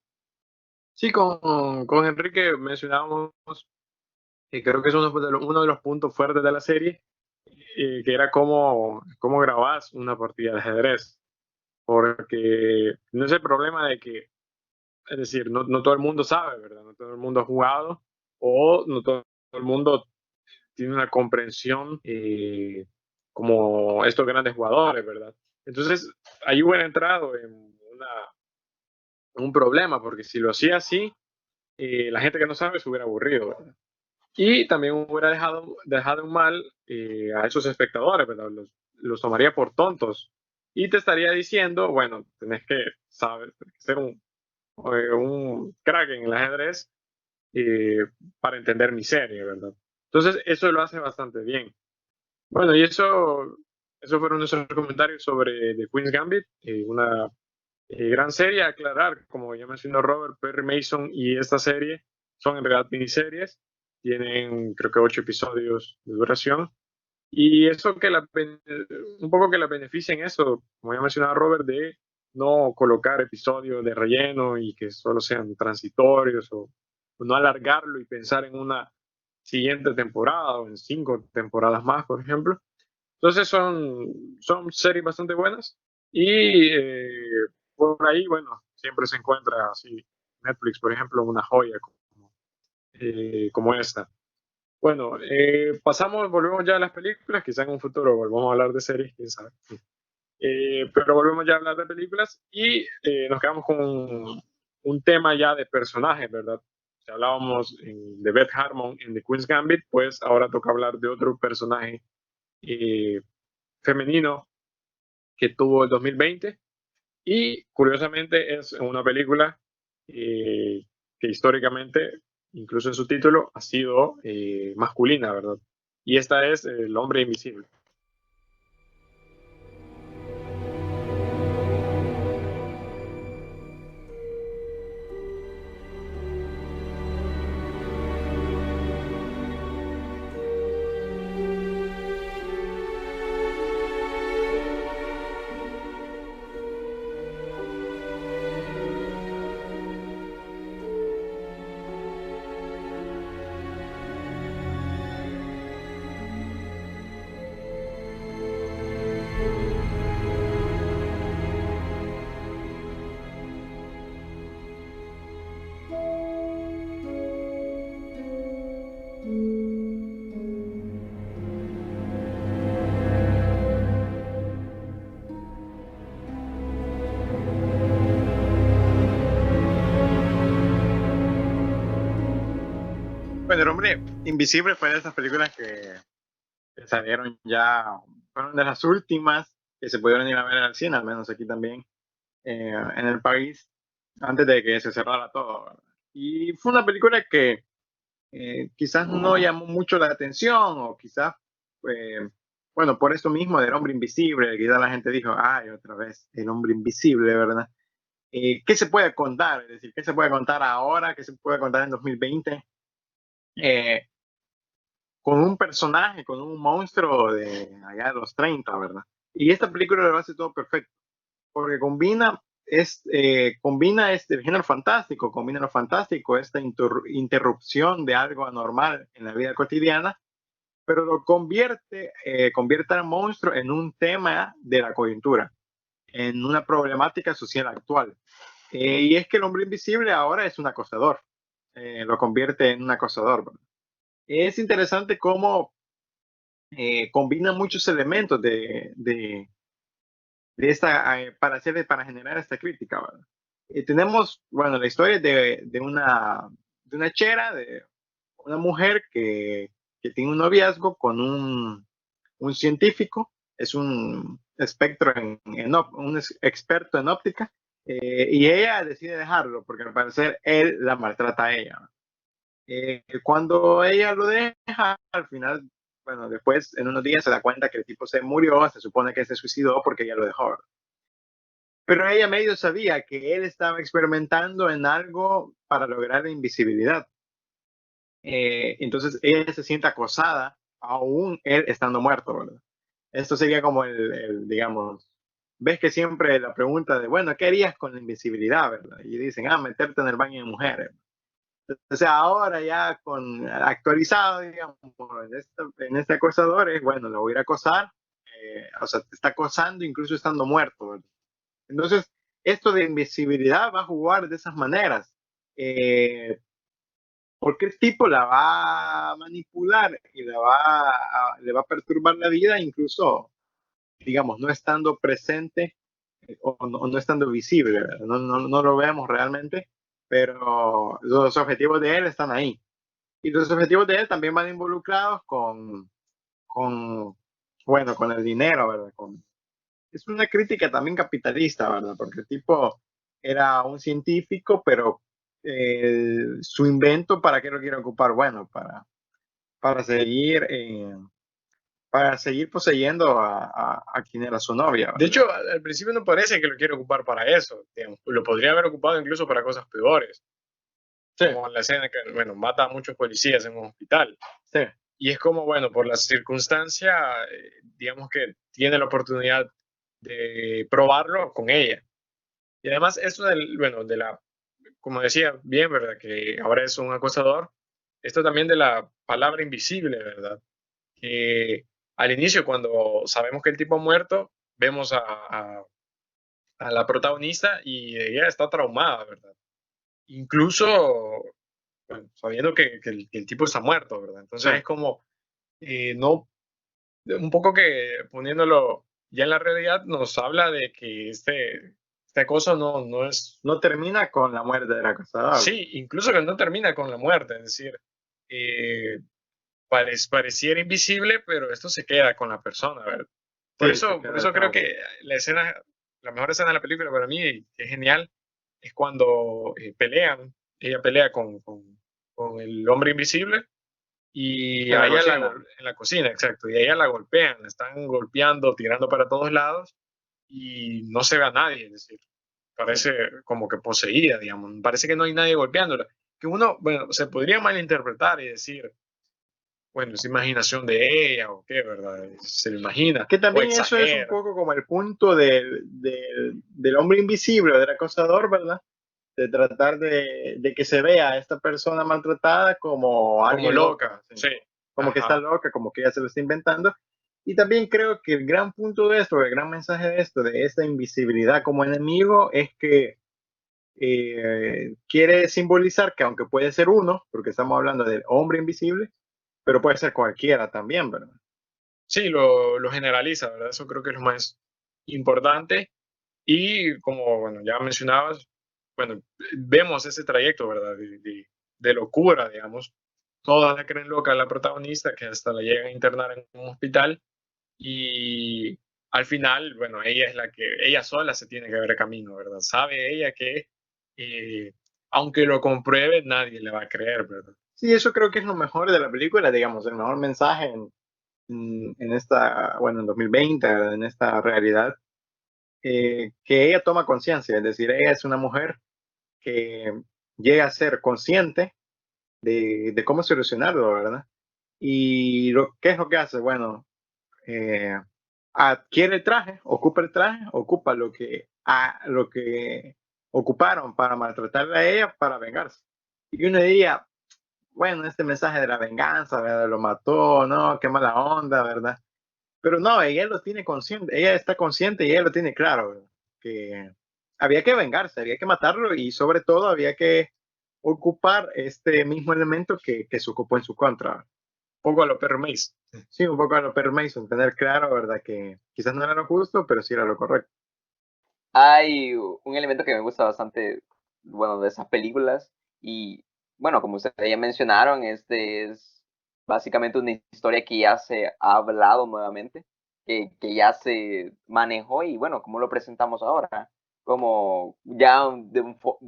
Sí, con Enrique mencionábamos, y creo que es uno de los puntos fuertes de la serie, que era cómo grabás una partida de ajedrez. Porque no es el problema de que, es decir, no todo el mundo sabe, ¿verdad? No todo el mundo ha jugado o no todo el mundo tiene una comprensión como estos grandes jugadores, ¿verdad? Entonces, ahí hubiera entrado en un problema, porque si lo hacía así, la gente que no sabe se hubiera aburrido, ¿verdad? Y también hubiera dejado mal a esos espectadores, ¿verdad? Los tomaría por tontos. Y te estaría diciendo, bueno, tenés que saber, tenés que ser un crack en el ajedrez eh, para entender mi serie, ¿verdad? Entonces, eso lo hace bastante bien. Bueno, y eso fueron nuestros comentarios sobre The Queen's Gambit, una gran serie. Aclarar, como ya mencionó Robert, Perry Mason y esta serie son en realidad miniseries, tienen creo que 8 episodios de duración. Y eso un poco que la beneficia en eso, como ya mencionaba Robert, de no colocar episodios de relleno y que solo sean transitorios o no alargarlo y pensar en una siguiente temporada o en 5 temporadas más, por ejemplo. Entonces son series bastante buenas y por ahí, bueno, siempre se encuentra así Netflix, por ejemplo, una joya como esta. Bueno, volvemos ya a las películas, quizá en un futuro volvamos a hablar de series, quién sabe. Pero volvemos ya a hablar de películas y nos quedamos un tema ya de personajes, ¿verdad? Si hablábamos de Beth Harmon en The Queen's Gambit, pues ahora toca hablar de otro personaje eh, femenino que tuvo el 2020 y curiosamente es una película que históricamente, incluso en su título, ha sido masculina, ¿verdad? Y esta es El hombre invisible. Bueno, El hombre invisible fue de esas películas que salieron ya, fueron de las últimas que se pudieron ir a ver al cine, al menos aquí también en el país, antes de que se cerrara todo, ¿verdad? Y fue una película que quizás no llamó mucho la atención o quizás, bueno, por eso mismo del hombre invisible, quizás la gente dijo, ay, otra vez, el hombre invisible, ¿verdad? ¿Qué se puede contar? Es decir, ¿qué se puede contar ahora? ¿Qué se puede contar en 2020? Eh, con un personaje, con un monstruo de allá de los 30, ¿verdad? Y esta película lo hace todo perfecto, porque combina este género fantástico, combina lo fantástico, esta interrupción de algo anormal en la vida cotidiana, pero lo convierte al monstruo en un tema de la coyuntura, en una problemática social actual. Y es que el hombre invisible ahora es un acosador, lo convierte en un acosador, ¿verdad? Es interesante cómo combina muchos elementos de esta, para generar esta crítica, ¿verdad? Tenemos, bueno, la historia de una chera, de una mujer que tiene un noviazgo con un científico, es un espectro un experto en óptica, y ella decide dejarlo porque al parecer él la maltrata a ella. Cuando ella lo deja, al final, bueno, después en unos días se da cuenta que el tipo se murió, se supone que se suicidó porque ella lo dejó. Pero ella medio sabía que él estaba experimentando en algo para lograr la invisibilidad. Entonces ella se siente acosada, aún él estando muerto, ¿verdad? Esto sería como digamos, ves que siempre la pregunta de, bueno, ¿qué harías con la invisibilidad, verdad? Y dicen, meterte en el baño de mujeres. O sea, ahora ya actualizado, digamos, en este acosador es, bueno, lo voy a ir a acosar, o sea, te está acosando incluso estando muerto, ¿verdad? Entonces, esto de invisibilidad va a jugar de esas maneras. Porque el tipo la va a manipular y le va a perturbar la vida, incluso, digamos, no estando presente o no estando visible, no lo vemos realmente, pero los objetivos de él están ahí. Y los objetivos de él también van involucrados con bueno, con el dinero, ¿verdad? Es una crítica también capitalista, ¿verdad? Porque el tipo era un científico, pero su invento, ¿para qué lo quiere ocupar? Bueno, para seguir, para seguir poseyendo a quien era su novia, ¿verdad? De hecho, al principio no parece que lo quiere ocupar para eso. Digamos. Lo podría haber ocupado incluso para cosas peores. Sí. Como la escena que, bueno, mata a muchos policías en un hospital. Sí. Y es como, bueno, por la circunstancia, digamos que tiene la oportunidad de probarlo con ella. Y además, eso bueno, como decía bien, ¿verdad? Que ahora es un acosador. Esto también de la palabra invisible, ¿verdad? Que al inicio, cuando sabemos que el tipo ha muerto, vemos a la protagonista y ella está traumada, ¿verdad? Incluso, bueno, sabiendo que el tipo está muerto, ¿verdad? Entonces Sí. es como, no, un poco que poniéndolo ya en la realidad nos habla de que este este acoso no es... No termina con la muerte del acosador. Sí, incluso que no termina con la muerte, es decir, eh, pareciera invisible, pero esto se queda con la persona, ¿verdad? Por Sí, se eso, por queda el eso creo trauma. que la mejor escena de la película para mí, que es genial, es cuando pelean, ella pelea con el hombre invisible y En a la ella cocina. en la cocina, exacto, y a ella la golpean, la están golpeando, tirando para todos lados y no se ve a nadie, es decir, parece como que poseída, digamos, parece que no hay nadie golpeándola, que uno, bueno, se podría malinterpretar y decir, bueno, es imaginación de ella o qué, ¿verdad? Se lo imagina Que o también eso es un exagera. poco como el punto del hombre invisible, del acosador, ¿verdad? De tratar de que se vea a esta persona maltratada como Como alguien loco, loca, ¿sí? sí, Como que está ajá. loca, como que ella se lo está inventando. Y también creo que el gran punto de esto, el gran mensaje de esto, de esta invisibilidad como enemigo, es que quiere simbolizar que aunque puede ser uno, porque estamos hablando del hombre invisible, pero puede ser cualquiera también, ¿verdad? Sí, lo generaliza, ¿verdad? Eso creo que es lo más importante. Y como, bueno, ya mencionabas, bueno, vemos ese trayecto, ¿verdad? De locura, digamos. Todas la creen loca a la protagonista, que hasta la llegan a internar en un hospital. Y al final, bueno, ella es la que, ella sola se tiene que ver camino, ¿verdad? Sabe ella que, eh, aunque lo compruebe, nadie le va a creer, ¿verdad? Sí, eso creo que es lo mejor de la película, digamos, el mejor mensaje en esta, bueno, en 2020, ¿verdad? En esta realidad, que ella toma conciencia, es decir, ella es una mujer que llega a ser consciente de cómo solucionarlo, ¿verdad? Y ¿qué es lo que hace? Bueno, eh, adquiere el traje, ocupa lo que ocuparon para matarla a ella para vengarse. Y uno diría, bueno, este mensaje de la venganza, ¿verdad? Lo mató, no, qué mala onda, ¿verdad? Pero no, ella lo tiene consciente, ella está consciente y ella lo tiene claro, ¿verdad? Que había que vengarse, había que matarlo y sobre todo había que ocupar este mismo elemento que se ocupó en su contra. Un poco a lo perro Mace. Sí, un poco a lo Perry Mason, tener claro, ¿verdad? Que quizás no era lo justo, pero sí era lo correcto. Hay un elemento que me gusta bastante, bueno, de esas películas y, bueno, como ustedes ya mencionaron, este es básicamente una historia que ya se ha hablado nuevamente, que ya se manejó y, bueno, como lo presentamos ahora, como ya de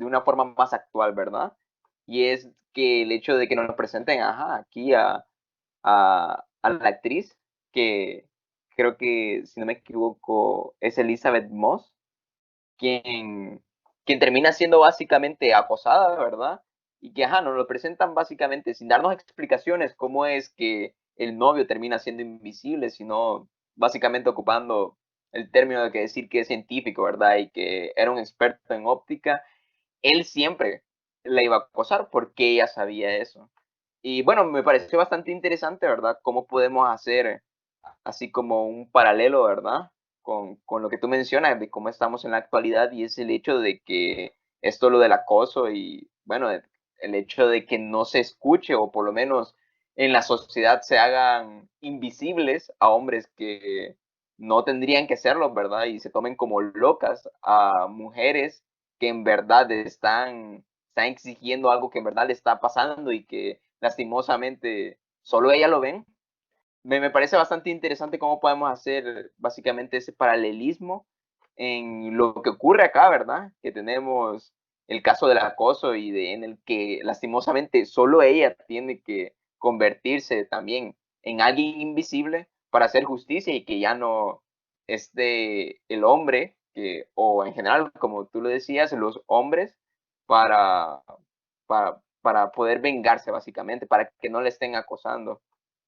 una forma más actual, ¿verdad? Y es que el hecho de que nos presenten, ajá, aquí a la actriz, que creo que, si no me equivoco, es Elizabeth Moss, quien, quien termina siendo básicamente acosada, ¿verdad? Y que, ajá, nos lo presentan básicamente sin darnos explicaciones cómo es que el novio termina siendo invisible, sino básicamente ocupando el término de que decir que es científico, ¿verdad? Y que era un experto en óptica. Él siempre la iba a acosar porque ella sabía eso. Y bueno, me pareció bastante interesante, ¿verdad? Cómo podemos hacer así como un paralelo, ¿verdad? Con lo que tú mencionas de cómo estamos en la actualidad y es el hecho de que esto lo del acoso y bueno, el hecho de que no se escuche o por lo menos en la sociedad se hagan invisibles a hombres que no tendrían que serlo, ¿verdad? Y se tomen como locas a mujeres que en verdad están exigiendo algo que en verdad le está pasando y que lastimosamente solo ella lo ven. Me parece bastante interesante cómo podemos hacer básicamente ese paralelismo en lo que ocurre acá, ¿verdad? Que tenemos el caso del acoso y en el que lastimosamente solo ella tiene que convertirse también en alguien invisible para hacer justicia y que ya no esté el hombre, o en general, como tú lo decías, los hombres para, para poder vengarse básicamente, para que no le estén acosando.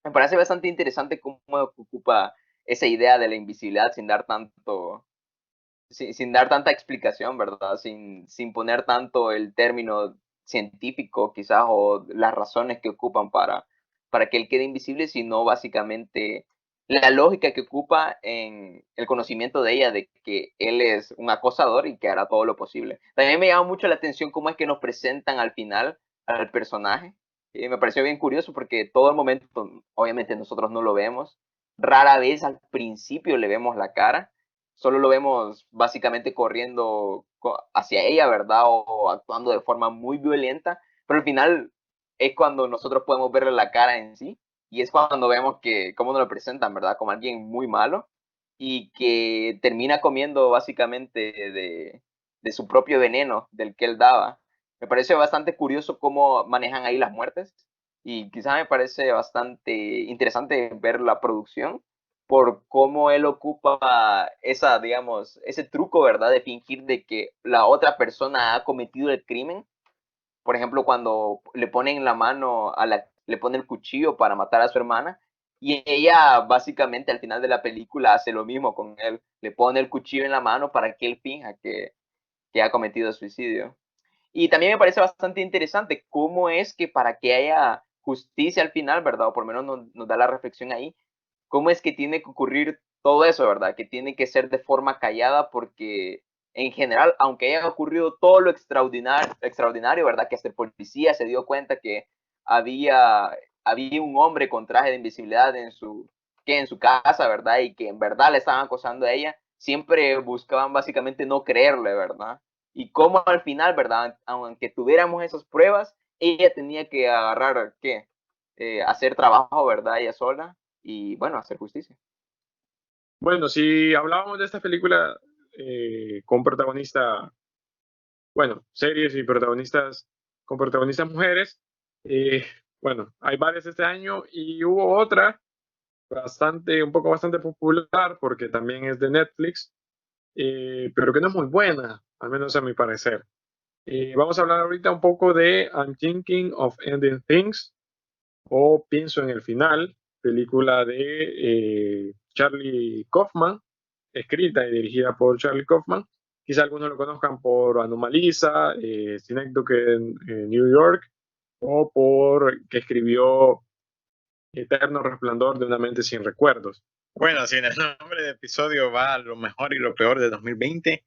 Me parece bastante interesante cómo ocupa esa idea de la invisibilidad sin dar tanta explicación, ¿verdad? Sin poner tanto el término científico, quizás, o las razones que ocupan para que él quede invisible, sino básicamente la lógica que ocupa en el conocimiento de ella de que él es un acosador y que hará todo lo posible. También me llama mucho la atención cómo es que nos presentan al final al personaje. Y me pareció bien curioso porque todo el momento, obviamente nosotros no lo vemos. Rara vez al principio le vemos la cara, solo lo vemos básicamente corriendo hacia ella, ¿verdad? O actuando de forma muy violenta, pero al final es cuando nosotros podemos verle la cara en sí, y es cuando vemos que cómo nos lo presentan, ¿verdad? Como alguien muy malo y que termina comiendo básicamente de su propio veneno del que él daba. Me parece bastante curioso cómo manejan ahí las muertes y quizás me parece bastante interesante ver la producción por cómo él ocupa esa, digamos, ese truco, ¿verdad? De fingir de que la otra persona ha cometido el crimen. Por ejemplo, cuando le ponen la mano le pone el cuchillo para matar a su hermana y ella básicamente al final de la película hace lo mismo con él. Le pone el cuchillo en la mano para que él finja que ha cometido suicidio. Y también me parece bastante interesante cómo es que para que haya justicia al final, ¿verdad? O por lo menos nos da la reflexión ahí, cómo es que tiene que ocurrir todo eso, ¿verdad? Que tiene que ser de forma callada porque en general, aunque haya ocurrido todo lo extraordinario, ¿verdad? Que hasta el policía se dio cuenta que había un hombre con traje de invisibilidad en su casa, ¿verdad? Y que en verdad le estaban acosando a ella, siempre buscaban básicamente no creerle, ¿verdad? Y cómo al final, ¿verdad? Aunque tuviéramos esas pruebas, ella tenía que agarrar, ¿qué? Hacer trabajo, ¿verdad? Ella sola y, bueno, hacer justicia. Bueno, si hablábamos de esta película con protagonista, bueno, series y protagonistas con protagonistas mujeres, eh, bueno, hay varias este año y hubo otra un poco bastante popular porque también es de Netflix, pero que no es muy buena, al menos a mi parecer. Vamos a hablar ahorita un poco de I'm Thinking of Ending Things o Pienso en el Final, película de Charlie Kaufman, escrita y dirigida por Charlie Kaufman. Quizá algunos lo conozcan por Anomalisa, Synecdoche en New York, o por que escribió Eterno Resplandor de una mente sin recuerdos. Bueno, si en el nombre de episodio va lo mejor y lo peor de 2020,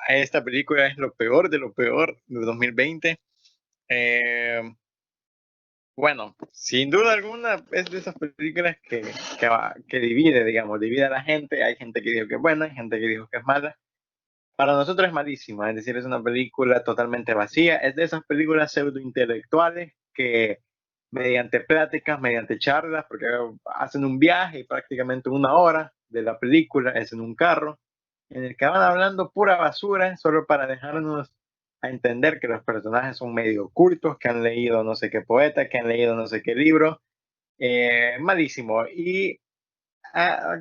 esta película es lo peor de 2020. Eh, bueno, sin duda alguna es de esas películas que divide, digamos, divide a la gente. Hay gente que dijo que es buena, hay gente que dijo que es mala. Para nosotros es malísima, es decir, es una película totalmente vacía. Es de esas películas pseudointelectuales que mediante pláticas, mediante charlas, porque hacen un viaje y prácticamente una hora de la película es en un carro, en el que van hablando pura basura solo para dejarnos a entender que los personajes son medio ocultos, que han leído no sé qué poeta, que han leído no sé qué libro. Malísimo. Y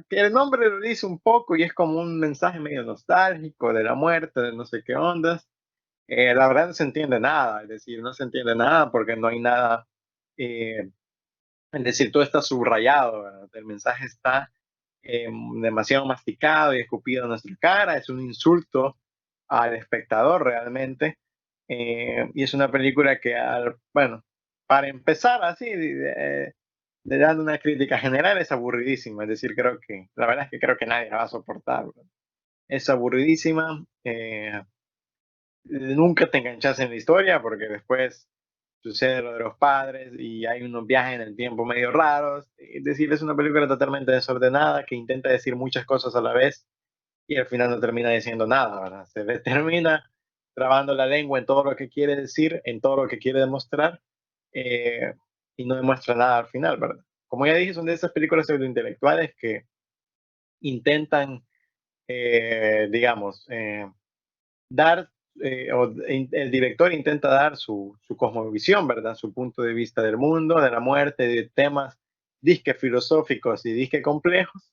que el nombre lo dice un poco y es como un mensaje medio nostálgico de la muerte, de no sé qué ondas. La verdad no se entiende nada, es decir, no se entiende nada porque no hay nada, es decir, todo está subrayado, ¿verdad? El mensaje está demasiado masticado y escupido en nuestra cara, es un insulto al espectador realmente, y es una película que, bueno, para empezar así, de dando una crítica general, es aburridísima, es decir, la verdad es que creo que nadie la va a soportar, ¿verdad? Es aburridísima, nunca te enganchas en la historia porque después sucede lo de los padres y hay unos viajes en el tiempo medio raros. Es decir, es una película totalmente desordenada que intenta decir muchas cosas a la vez y al final no termina diciendo nada, ¿verdad? Termina trabando la lengua en todo lo que quiere decir, en todo lo que quiere demostrar, eh, y no demuestra nada al final, ¿verdad? Como ya dije, son de esas películas pseudointelectuales que intentan, digamos, dar, el director intenta dar su cosmovisión, ¿verdad? Su punto de vista del mundo, de la muerte, de temas disque filosóficos y disque complejos,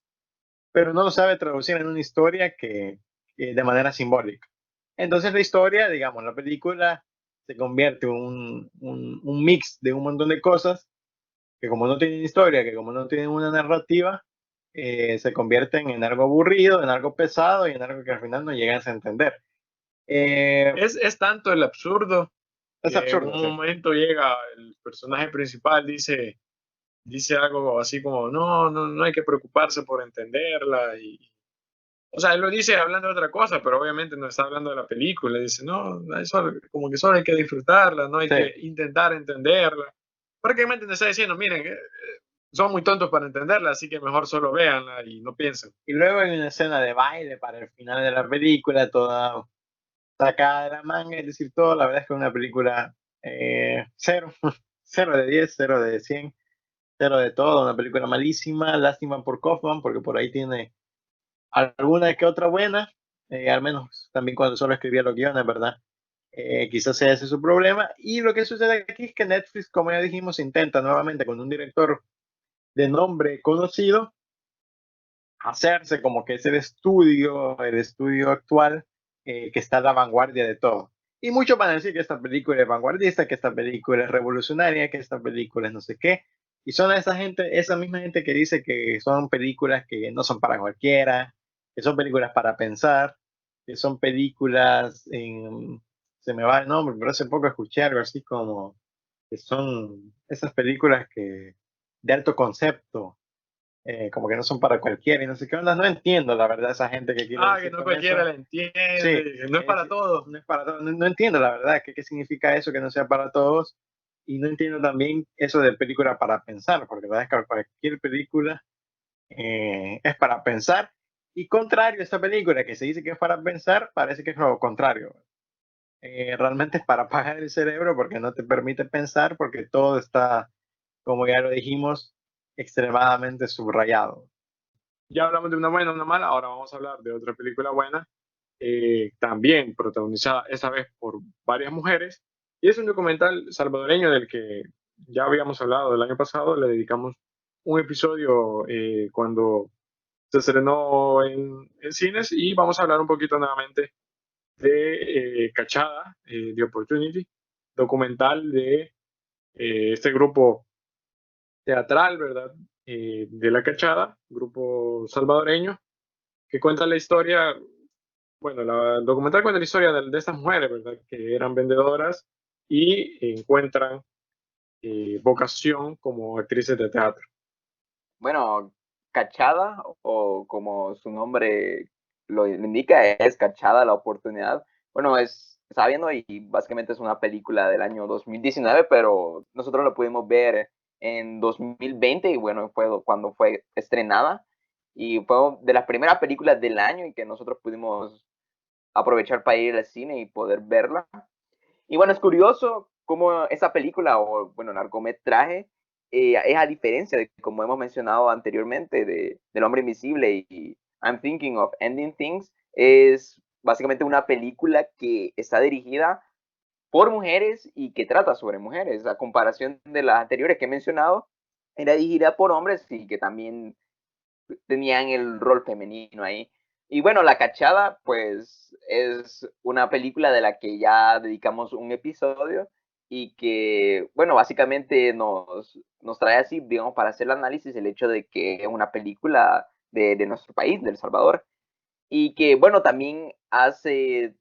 pero no lo sabe traducir en una historia que de manera simbólica. Entonces la historia, digamos, la película se convierte en un mix de un montón de cosas que como no tienen historia, que como no tienen una narrativa, se convierten en algo aburrido, en algo pesado y en algo que al final no llegas a entender. Es tanto el absurdo Es que en absurdo, un sí. momento llega el personaje principal, dice algo así como, no, no, no hay que preocuparse por entenderla. O sea, él lo dice hablando de otra cosa, pero obviamente no está hablando de la película. Dice, no, eso, como que solo hay que disfrutarla, no hay Sí. que intentar entenderla. Prácticamente te está diciendo, miren, son muy tontos para entenderla, así que mejor solo véanla y no piensen. Y luego hay una escena de baile para el final de la película, toda sacada de la manga, es decir, todo. La verdad es que es una película cero, 0 de 10, 0 de 100, cero de todo, una película malísima. Lástima por Kaufman, porque por ahí tiene alguna que otra buena, al menos también cuando solo escribía los guiones, ¿verdad? Quizás sea ese su problema. Y lo que sucede aquí es que Netflix, como ya dijimos, intenta nuevamente con un director de nombre conocido hacerse como que es el estudio actual, que está a la vanguardia de todo. Y muchos van a decir que esta película es vanguardista, que esta película es revolucionaria, que esta película es no sé qué. Y son esa gente, esa misma gente que dice que son películas que no son para cualquiera, que son películas para pensar, que son películas se me va el nombre, pero hace poco escuché algo así como que son esas películas que de alto concepto, como que no son para cualquiera y no sé qué onda. No entiendo la verdad esa gente que quiere Que decir no con cualquiera eso. la entiende, Sí, que no es para todos. no es para todos. No, no entiendo la verdad qué significa eso, que no sea para todos. Y no entiendo también eso de película para pensar, porque la verdad es que cualquier película es para pensar. Y contrario a esta película que se dice que es para pensar, parece que es lo contrario. Realmente es para apagar el cerebro porque no te permite pensar, porque todo está, como ya lo dijimos, extremadamente subrayado. Ya hablamos de una buena, una mala, ahora vamos a hablar de otra película buena, también protagonizada esta vez por varias mujeres, y es un documental salvadoreño del que ya habíamos hablado el año pasado. Le dedicamos un episodio cuando se estrenó en cines, y vamos a hablar un poquito nuevamente de Cachada, The Opportunity, documental de este grupo teatral, ¿verdad? De La Cachada, grupo salvadoreño, que cuenta la historia. Bueno, el documental cuenta la historia de estas mujeres, ¿verdad? Que eran vendedoras y encuentran vocación como actrices de teatro. Bueno, Cachada, o como su nombre lo indica, es Cachada la oportunidad. Bueno, estaba viendo y básicamente es una película del año 2019, pero nosotros la pudimos ver en 2020 y bueno, fue cuando fue estrenada y fue de las primeras películas del año y que nosotros pudimos aprovechar para ir al cine y poder verla. Y bueno, es curioso cómo esa película, o bueno, largometraje, es a diferencia de, como hemos mencionado anteriormente, del Hombre Invisible y I'm Thinking of Ending Things, es básicamente una película que está dirigida por mujeres y que trata sobre mujeres. A comparación de las anteriores que he mencionado, era dirigida por hombres y que también tenían el rol femenino ahí. Y bueno, La Cachada, pues es una película de la que ya dedicamos un episodio y que, bueno, básicamente nos trae así, digamos, para hacer el análisis, el hecho de que es una película de nuestro país, de El Salvador, y que, bueno, también hace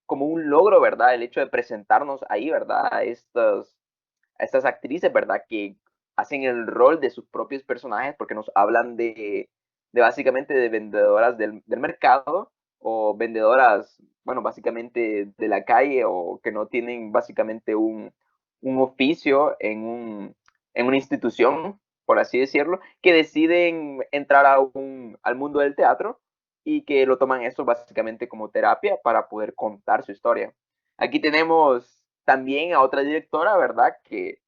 como un logro, ¿verdad? El hecho de presentarnos ahí, ¿verdad? A estas actrices, ¿verdad? Que hacen el rol de sus propios personajes porque nos hablan de básicamente de vendedoras del mercado o vendedoras, bueno, básicamente de la calle o que no tienen básicamente un oficio en una institución, por así decirlo, que deciden entrar al mundo del teatro y que lo toman eso básicamente como terapia para poder contar su historia. Aquí tenemos también a otra directora, ¿verdad? Que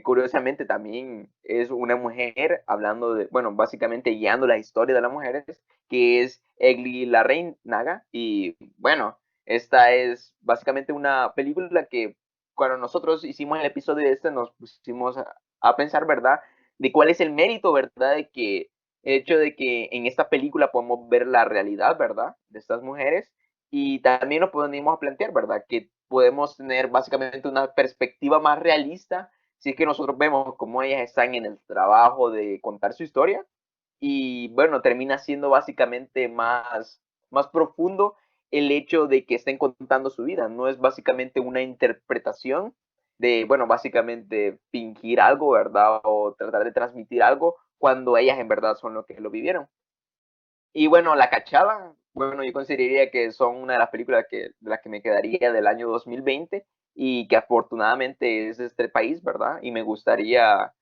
curiosamente también es una mujer hablando de, bueno, básicamente guiando la historia de las mujeres, que es Egli Larraínaga. Y bueno, esta es básicamente una película que cuando nosotros hicimos el episodio de este nos pusimos a pensar, ¿verdad? De cuál es el mérito, ¿verdad? De que el hecho de que en esta película podemos ver la realidad, ¿verdad? De estas mujeres y también nos podemos a plantear, ¿verdad? Que podemos tener básicamente una perspectiva más realista si es que nosotros vemos cómo ellas están en el trabajo de contar su historia y bueno, termina siendo básicamente más profundo el hecho de que estén contando su vida. No es básicamente una interpretación de, bueno, básicamente fingir algo, ¿verdad? O tratar de transmitir algo cuando ellas en verdad son lo que lo vivieron. Y bueno, La Cachada, bueno, yo consideraría que son una de las películas de las que me quedaría del año 2020 y que afortunadamente es de este país, ¿verdad? Y me gustaría,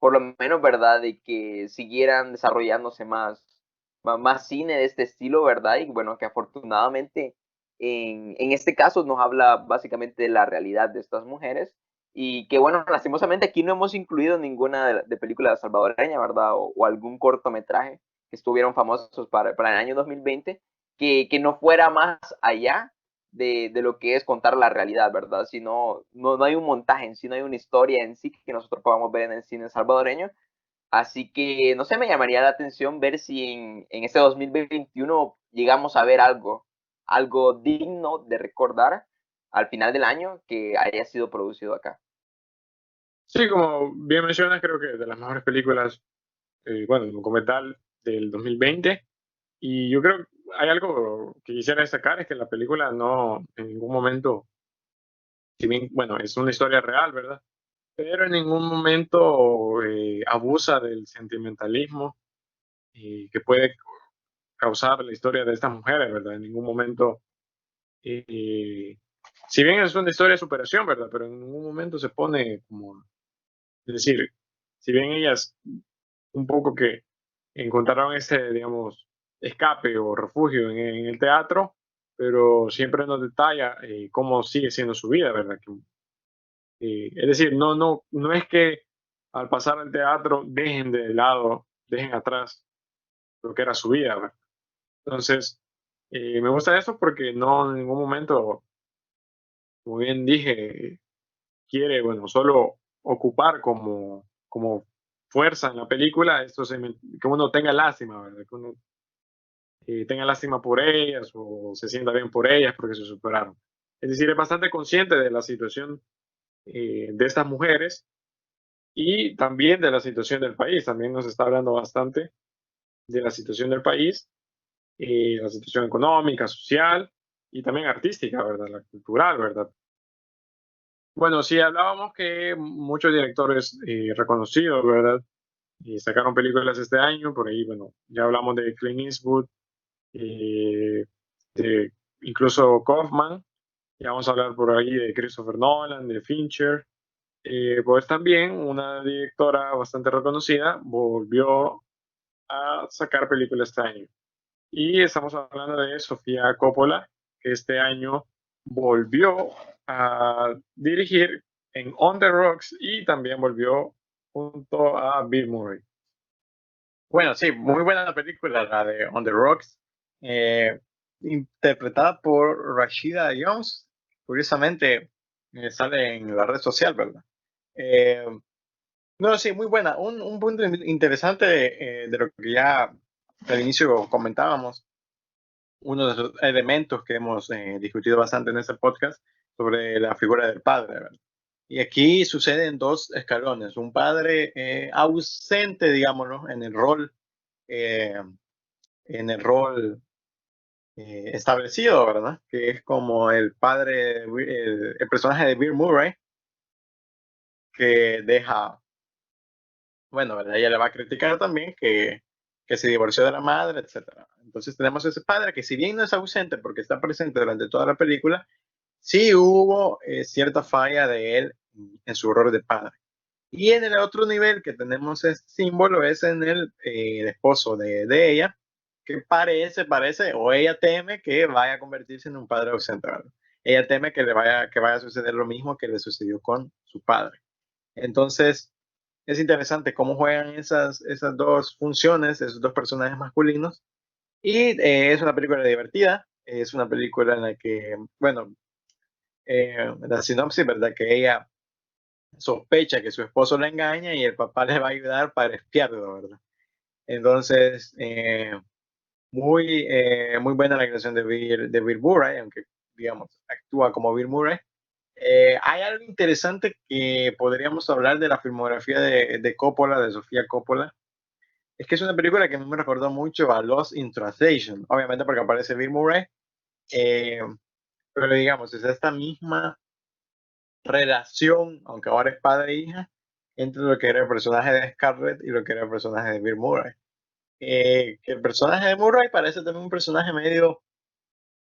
por lo menos, ¿verdad? De que siguieran desarrollándose más cine de este estilo, ¿verdad? Y bueno, que afortunadamente en este caso nos habla básicamente de la realidad de estas mujeres y que bueno, lastimosamente aquí no hemos incluido ninguna de películas salvadoreña, ¿verdad? O algún cortometraje que estuvieron famosos para el año 2020, que no fuera más allá de lo que es contar la realidad, ¿verdad? Si no hay un montaje en sí, no hay una historia en sí que nosotros podamos ver en el cine salvadoreño. Así que, no sé, me llamaría la atención ver si en este 2021 llegamos a ver algo digno de recordar al final del año que haya sido producido acá. Sí, como bien mencionas, creo que de las mejores películas, bueno, el documental del 2020. Y yo creo que hay algo que quisiera destacar, es que la película no en ningún momento, si bien, bueno, es una historia real, ¿verdad? Pero en ningún momento abusa del sentimentalismo que puede causar la historia de estas mujeres, ¿verdad? En ningún momento, eh, si bien es una historia de superación, ¿verdad? Pero en ningún momento se pone como, es decir, si bien ellas un poco que encontraron ese, digamos, escape o refugio en el teatro, pero siempre nos detalla cómo sigue siendo su vida, ¿verdad? Es decir, no es que al pasar al teatro dejen de lado, dejen atrás lo que era su vida, ¿verdad? Entonces, me gusta eso porque no en ningún momento, como bien dije, quiere, bueno, solo ocupar como fuerza en la película, que uno tenga lástima, ¿verdad? Que uno tenga lástima por ellas o se sienta bien por ellas porque se superaron. Es decir, es bastante consciente de la situación de estas mujeres y también de la situación del país. También nos está hablando bastante de la situación del país, la situación económica, social y también artística, ¿verdad? La cultural, ¿verdad? Bueno, sí hablábamos que muchos directores reconocidos, ¿verdad? Sacaron películas este año, por ahí, bueno, ya hablamos de Clint Eastwood, eh, de incluso Kaufman, ya vamos a hablar por ahí de Christopher Nolan, de Fincher, pues también una directora bastante reconocida volvió a sacar películas este año. Y estamos hablando de Sofía Coppola, que este año volvió a dirigir en On the Rocks y también volvió junto a Bill Murray. Bueno, sí, muy buena película, la de On the Rocks, interpretada por Rashida Jones. Curiosamente, sale en la red social, ¿verdad? Eh, no, sí, muy buena. Un punto interesante de lo que ya al inicio comentábamos, uno de los elementos que hemos discutido bastante en este podcast sobre la figura del padre, ¿verdad? Y aquí suceden dos escalones, un padre ausente, digámoslo, eh, en el rol establecido, ¿verdad? Que es como el padre, el personaje de Bill Murray, que deja, bueno, ¿verdad? Ella le va a criticar también que se divorció de la madre, etcétera. Entonces tenemos ese padre que si bien no es ausente porque está presente durante toda la película, sí hubo cierta falla de él en su rol de padre. Y en el otro nivel que tenemos este símbolo es en el esposo de ella, que parece, o ella teme que vaya a convertirse en un padre ausente, ¿verdad? Ella teme que vaya a suceder lo mismo que le sucedió con su padre. Entonces, es interesante cómo juegan esas dos funciones, esos dos personajes masculinos. Y es una película divertida, es una película en la que, bueno, la sinopsis, ¿verdad? Que ella sospecha que su esposo la engaña y el papá le va a ayudar para espiarlo, ¿verdad? Entonces, muy buena la actuación de Bill Murray, aunque, digamos, actúa como Bill Murray. Hay algo interesante que podríamos hablar de la filmografía de Coppola, de Sofía Coppola. Es que es una película que a mí me recordó mucho a Lost in Translation, obviamente porque aparece Bill Murray, eh, pero digamos, es esta misma relación, aunque ahora es padre e hija, entre lo que era el personaje de Scarlett y lo que era el personaje de Bill Murray. Que el personaje de Murray parece también un personaje medio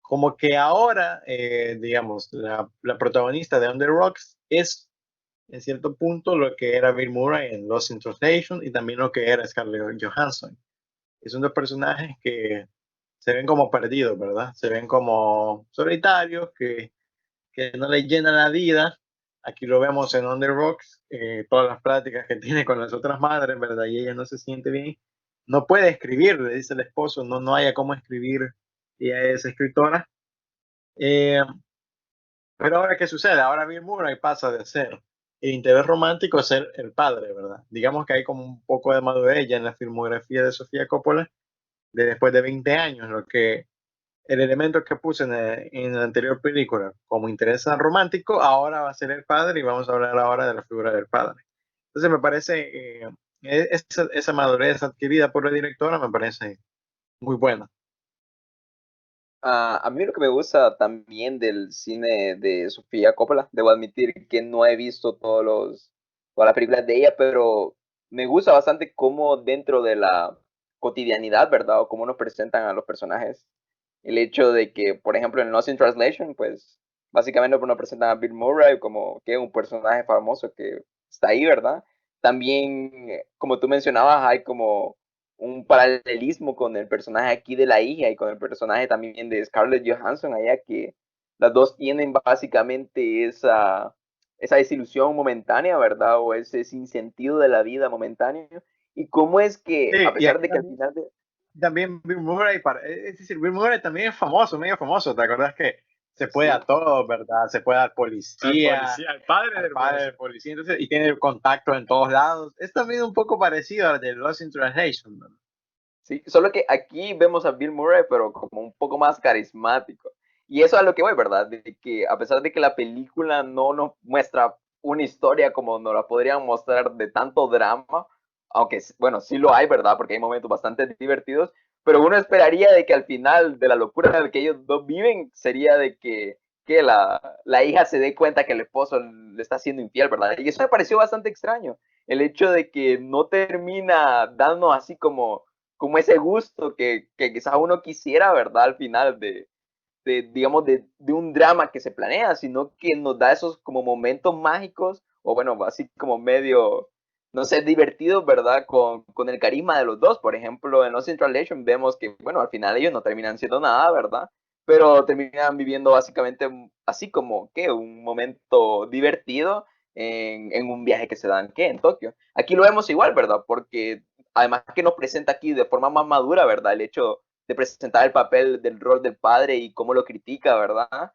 como que ahora, digamos, la protagonista de On the Rocks es en cierto punto lo que era Bill Murray en Lost in Translation y también lo que era Scarlett Johansson. Es un dos personajes que se ven como perdidos, ¿verdad? Se ven como solitarios, que no les llena la vida. Aquí lo vemos en On the Rocks, todas las pláticas que tiene con las otras madres, ¿verdad? Y ella no se siente bien. No puede escribir, le dice el esposo, no haya cómo escribir, ella es escritora. Eh, pero ahora, ¿qué sucede? Ahora Bill Murray pasa de ser el interés romántico a ser el padre, ¿verdad? Digamos que hay como un poco de madurez ya en la filmografía de Sofía Coppola, de después de 20 años, lo que el elemento que puse en la anterior película como interés romántico, ahora va a ser el padre y vamos a hablar ahora de la figura del padre. Entonces me parece, esa madurez adquirida por la directora me parece muy buena. A mí lo que me gusta también del cine de Sofía Coppola, debo admitir que no he visto todas las películas de ella, pero me gusta bastante cómo dentro de la cotidianidad, ¿verdad? O cómo nos presentan a los personajes. El hecho de que, por ejemplo, en Lost in Translation, pues básicamente nos presentan a Bill Murray como que un personaje famoso que está ahí, ¿verdad? También, como tú mencionabas, hay como un paralelismo con el personaje aquí de la hija y con el personaje también de Scarlett Johansson, allá que las dos tienen básicamente esa desilusión momentánea, ¿verdad? O ese sinsentido de la vida momentáneo. Y cómo es que, Sí, a y pesar aquí de que al final de... también Bill Murray, es decir, Bill Murray también es famoso, medio famoso, ¿te acuerdas que se puede a Sí, todo, ¿verdad? Se puede al Al policía, policía, al padre al del padre policía. del policía, entonces, y tiene contacto en todos lados. Es también un poco parecido al de Lost in Translation, ¿no? sí, solo que aquí vemos a Bill Murray, pero como un poco más carismático. Y eso es a lo que voy, ¿verdad? De que a pesar de que la película no nos muestra una historia como nos la podrían mostrar de tanto drama, aunque, bueno, sí lo hay, ¿verdad? Porque hay momentos bastante divertidos, pero uno esperaría de que al final de la locura de que ellos dos viven, sería de que la hija se dé cuenta que el esposo le está siendo infiel, ¿verdad? Y eso me pareció bastante extraño, el hecho de que no termina dando así como ese gusto que quizás uno quisiera, ¿verdad? Al final digamos, de un drama que se planea, sino que nos da esos como momentos mágicos, o bueno, así como medio, no sé, divertidos, ¿verdad? Con el carisma de los dos. Por ejemplo, en Lost in Translation vemos que, bueno, al final ellos no terminan siendo nada, ¿verdad? Pero terminan viviendo básicamente así como, ¿qué? Un momento divertido en un viaje que se dan, ¿qué? En Tokio. Aquí lo vemos igual, ¿verdad? Porque además que nos presenta aquí de forma más madura, ¿verdad? El hecho de presentar el papel del rol del padre y cómo lo critica, ¿verdad?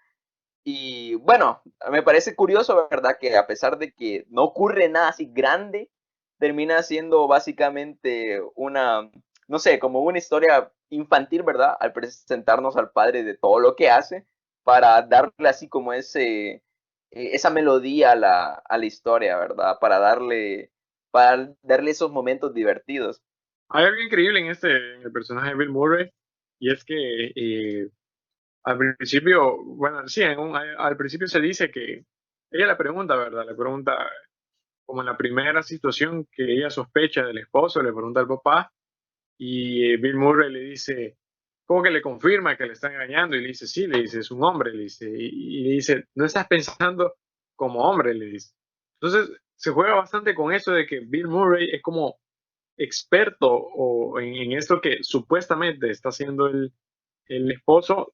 Y bueno, me parece curioso, ¿verdad? Que a pesar de que no ocurre nada así grande, termina siendo básicamente una, no sé, como una historia infantil, ¿verdad? Al presentarnos al padre de todo lo que hace, para darle así como esa melodía a la historia, ¿verdad? Para darle esos momentos divertidos. Hay algo increíble en el personaje de Bill Murray, y es que al principio, bueno, sí, al principio se dice que ella le pregunta, ¿verdad? Le pregunta, como en la primera situación que ella sospecha del esposo, le pregunta al papá, y Bill Murray le dice, ¿cómo que le confirma que le está engañando? Y le dice, sí, le dice, es un hombre, le dice, y le dice, no estás pensando como hombre, le dice. Entonces, se juega bastante con eso de que Bill Murray es como experto en esto que supuestamente está haciendo el esposo,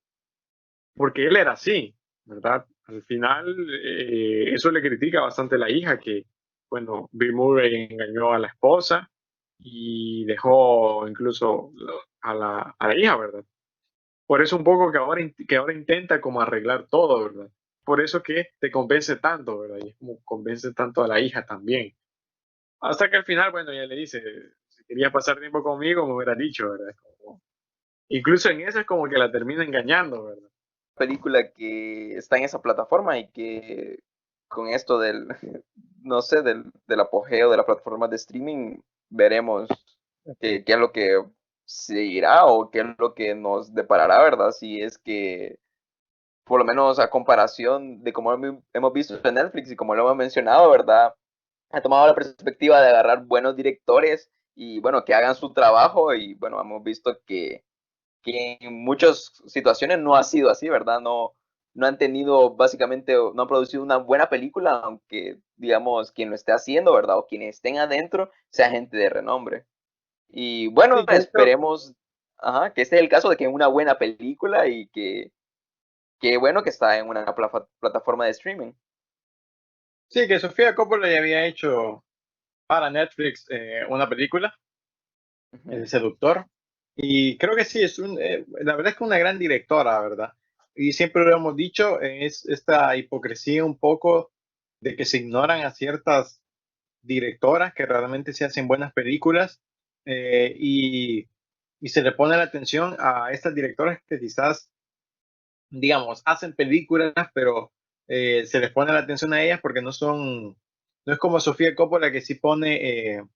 porque él era así, ¿verdad? Al final, eso le critica bastante a la hija, que, bueno, Bill Murray engañó a la esposa y dejó incluso a la hija, ¿verdad? Por eso un poco que ahora intenta como arreglar todo, ¿verdad? Por eso que te convence tanto, ¿verdad? Y es como convence tanto a la hija también. Hasta que al final, bueno, ella le dice, si quería pasar tiempo conmigo, me hubiera dicho, ¿verdad? Incluso en eso es como que la termina engañando, ¿verdad? Película que está en esa plataforma y que con esto del, no sé, del apogeo de las plataformas de streaming, veremos qué es lo que seguirá o qué es lo que nos deparará, ¿verdad? Si es que, por lo menos a comparación de como hemos visto en Netflix y como lo hemos mencionado, ¿verdad? Ha tomado la perspectiva de agarrar buenos directores y, bueno, que hagan su trabajo y, bueno, hemos visto que en muchas situaciones no ha sido así, ¿verdad? No han tenido, básicamente, no han producido una buena película, aunque, digamos, quien lo esté haciendo, ¿verdad? O quienes estén adentro, sea gente de renombre. Y bueno, Sí, esperemos. Ajá, que este es el caso de que es una buena película y que bueno que está en una plataforma de streaming. Sí, que Sofía Coppola ya había hecho para Netflix una película, Ujú. El Seductor. Y creo que sí, la verdad es que una gran directora, ¿verdad? Y siempre lo hemos dicho, es esta hipocresía un poco de que se ignoran a ciertas directoras que realmente se hacen buenas películas eh, y, y se le pone la atención a estas directoras que quizás, digamos, hacen películas, pero se les pone la atención a ellas porque no es como Sofía Coppola que sí pone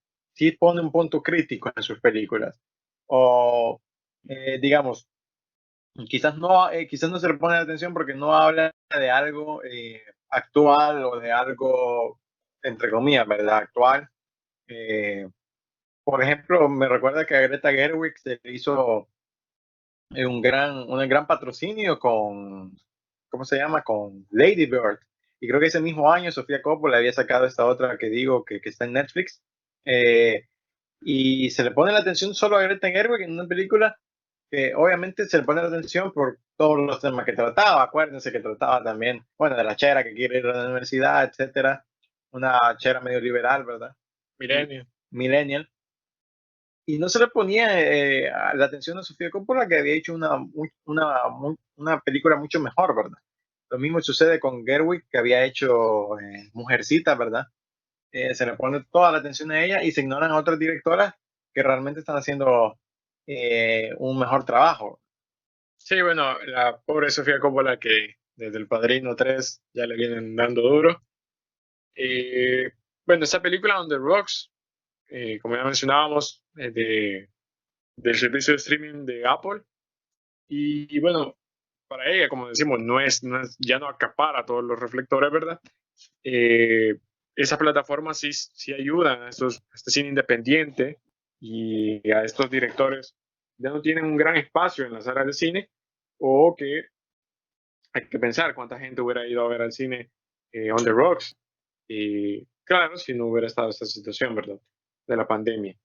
un punto crítico en sus películas. O, digamos, quizás no se le pone la atención porque no habla de algo actual o de algo, entre comillas, ¿verdad? Actual. Eh, por ejemplo, me recuerda que a Greta Gerwig se le hizo un gran patrocinio con, ¿cómo se llama? Con Lady Bird. Y creo que ese mismo año Sofía Coppola había sacado esta otra que digo que está en Netflix. Eh, y se le pone la atención solo a Greta Gerwig en una película que obviamente se le pone la atención por todos los temas que trataba. Acuérdense que trataba también, bueno, de la chera que quiere ir a la universidad, etcétera. Una chera medio liberal, ¿verdad? Y Milenio. millennial. Y no se le ponía la atención a Sofía Coppola, que había hecho una película mucho mejor, ¿verdad? Lo mismo sucede con Gerwig, que había hecho Mujercita, ¿verdad? Se le pone toda la atención a ella y se ignoran a otras directoras que realmente están haciendo un mejor trabajo. Sí, bueno, la pobre Sofía Coppola que desde El Padrino 3 ya le vienen dando duro. Eh, bueno, esa película On the Rocks, como ya mencionábamos, del servicio de streaming de Apple. Y bueno, para ella, como decimos, ya no acapara todos los reflectores, ¿verdad? Eh, Esas plataformas sí ayudan a este cine independiente y a estos directores ya no tienen un gran espacio en las salas de cine o que hay que pensar cuánta gente hubiera ido a ver al cine On the Rocks. Y claro, si no hubiera estado esta situación, ¿verdad? De la pandemia.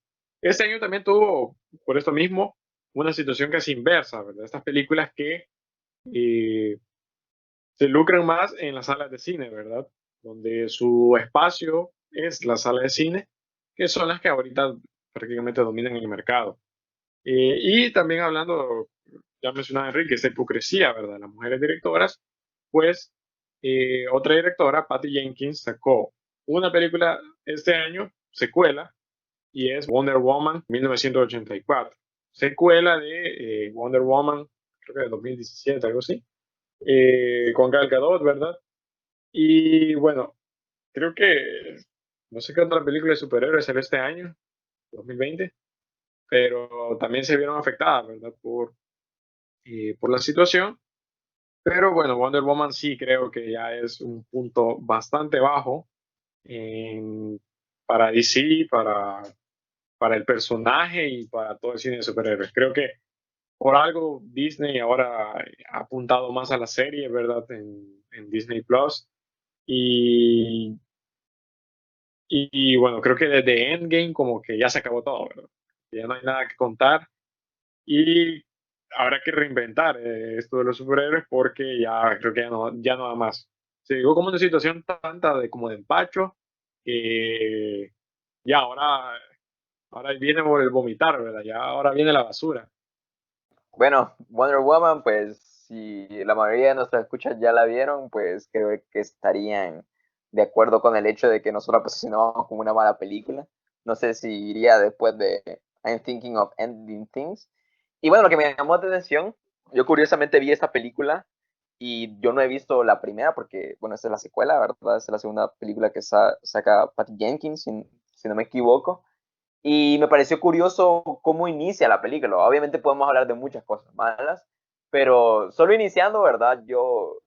Este año también tuvo, por esto mismo, una situación casi inversa, ¿verdad? Estas películas que eh, se lucran más en las salas de cine, ¿verdad? Donde su espacio es la sala de cine, que son las que ahorita prácticamente dominan el mercado. Y también hablando, ya mencionaba Enrique, esa hipocresía, ¿verdad? Las mujeres directoras, pues otra directora, Patty Jenkins, sacó una película este año, secuela, y es Wonder Woman 1984. Secuela de Wonder Woman, creo que de 2017, algo así, con Gal Gadot, ¿verdad? Y bueno, creo que no sé qué otra película de superhéroes salió este año, 2020, pero también se vieron afectadas, ¿verdad? Por la situación. Pero bueno, Wonder Woman sí creo que ya es un punto bastante bajo en- para DC, para el personaje y para todo el cine de superhéroes. Creo que por algo Disney ahora ha apuntado más a la serie, ¿verdad? En Disney Plus. Y, y bueno, creo que desde Endgame como que ya se acabó todo, ¿verdad? Ya no hay nada que contar y habrá que reinventar esto de los superhéroes porque ya creo que ya no da más. Se llegó como una situación tanta de como de empacho que ya ahora viene por el vomitar, ¿verdad? Ya ahora viene la basura. Bueno, Wonder Woman, pues si la mayoría de nuestras escuchas ya la vieron, pues creo que estarían de acuerdo con el hecho de que nosotros la posicionábamos como una mala película. No sé si iría después de I'm Thinking of Ending Things. Y bueno, lo que me llamó la atención, yo curiosamente vi esta película y yo no he visto la primera porque, bueno, esta es la secuela, ¿verdad? Esta es la segunda película que saca Patty Jenkins, si no me equivoco. Y me pareció curioso cómo inicia la película. Obviamente podemos hablar de muchas cosas malas, pero solo iniciando, ¿verdad?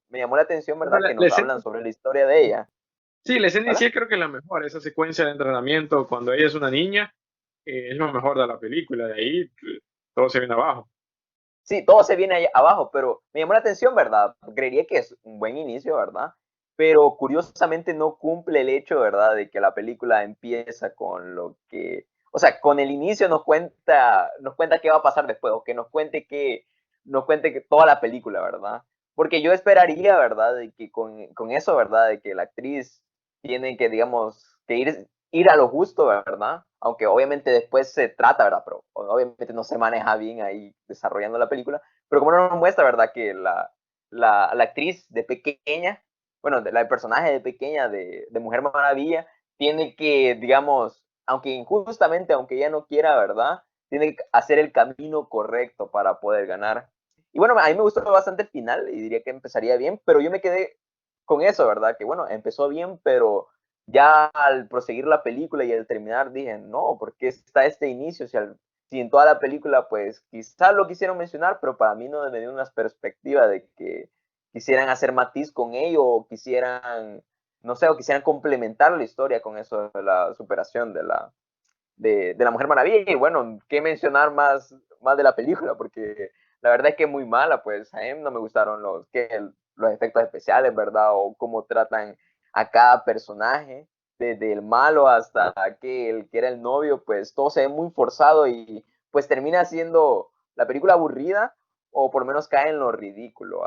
Me llamó la atención, Bueno, ¿verdad? Que nos hablan sobre la historia de ella. sí, la escena ¿Vale? inicial creo que es la mejor, esa secuencia de entrenamiento cuando ella es una niña, es lo mejor de la película, de ahí todo se viene abajo. Sí, todo se viene ahí abajo, pero me llamó la atención, ¿verdad? Creería que es un buen inicio, ¿verdad? Pero curiosamente no cumple el hecho, ¿verdad? De que la película empieza con lo que... o sea, con el inicio nos cuenta qué va a pasar después, o que nos cuente que toda la película, ¿verdad? Porque yo esperaría, ¿verdad? De que con eso, ¿verdad? De que la actriz tiene que, digamos, que ir a lo justo, ¿verdad? Aunque obviamente después se trata, ¿verdad? Pero obviamente no se maneja bien ahí desarrollando la película. Pero como no nos muestra, ¿verdad? Que la actriz de pequeña, bueno, el personaje de pequeña de Mujer Maravilla, tiene que, digamos, aunque injustamente, aunque ella no quiera, ¿verdad? Tiene que hacer el camino correcto para poder ganar. Y bueno, a mí me gustó bastante el final y diría que empezaría bien, pero yo me quedé con eso, ¿verdad? Que bueno, empezó bien, pero ya al proseguir la película y al terminar dije, no, ¿por qué está este inicio? Si en toda la película, pues quizás lo quisieron mencionar, pero para mí no me dio una perspectiva de que quisieran hacer matiz con ello o quisieran, no sé, o quisieran complementar la historia con eso de la superación de la Mujer Maravilla. Y bueno, qué mencionar más de la película, porque la verdad es que es muy mala, pues a mí no me gustaron los efectos especiales, ¿verdad? O cómo tratan a cada personaje, desde el malo hasta aquel que era el novio, pues todo se ve muy forzado y pues termina siendo la película aburrida o por lo menos cae en lo ridículo.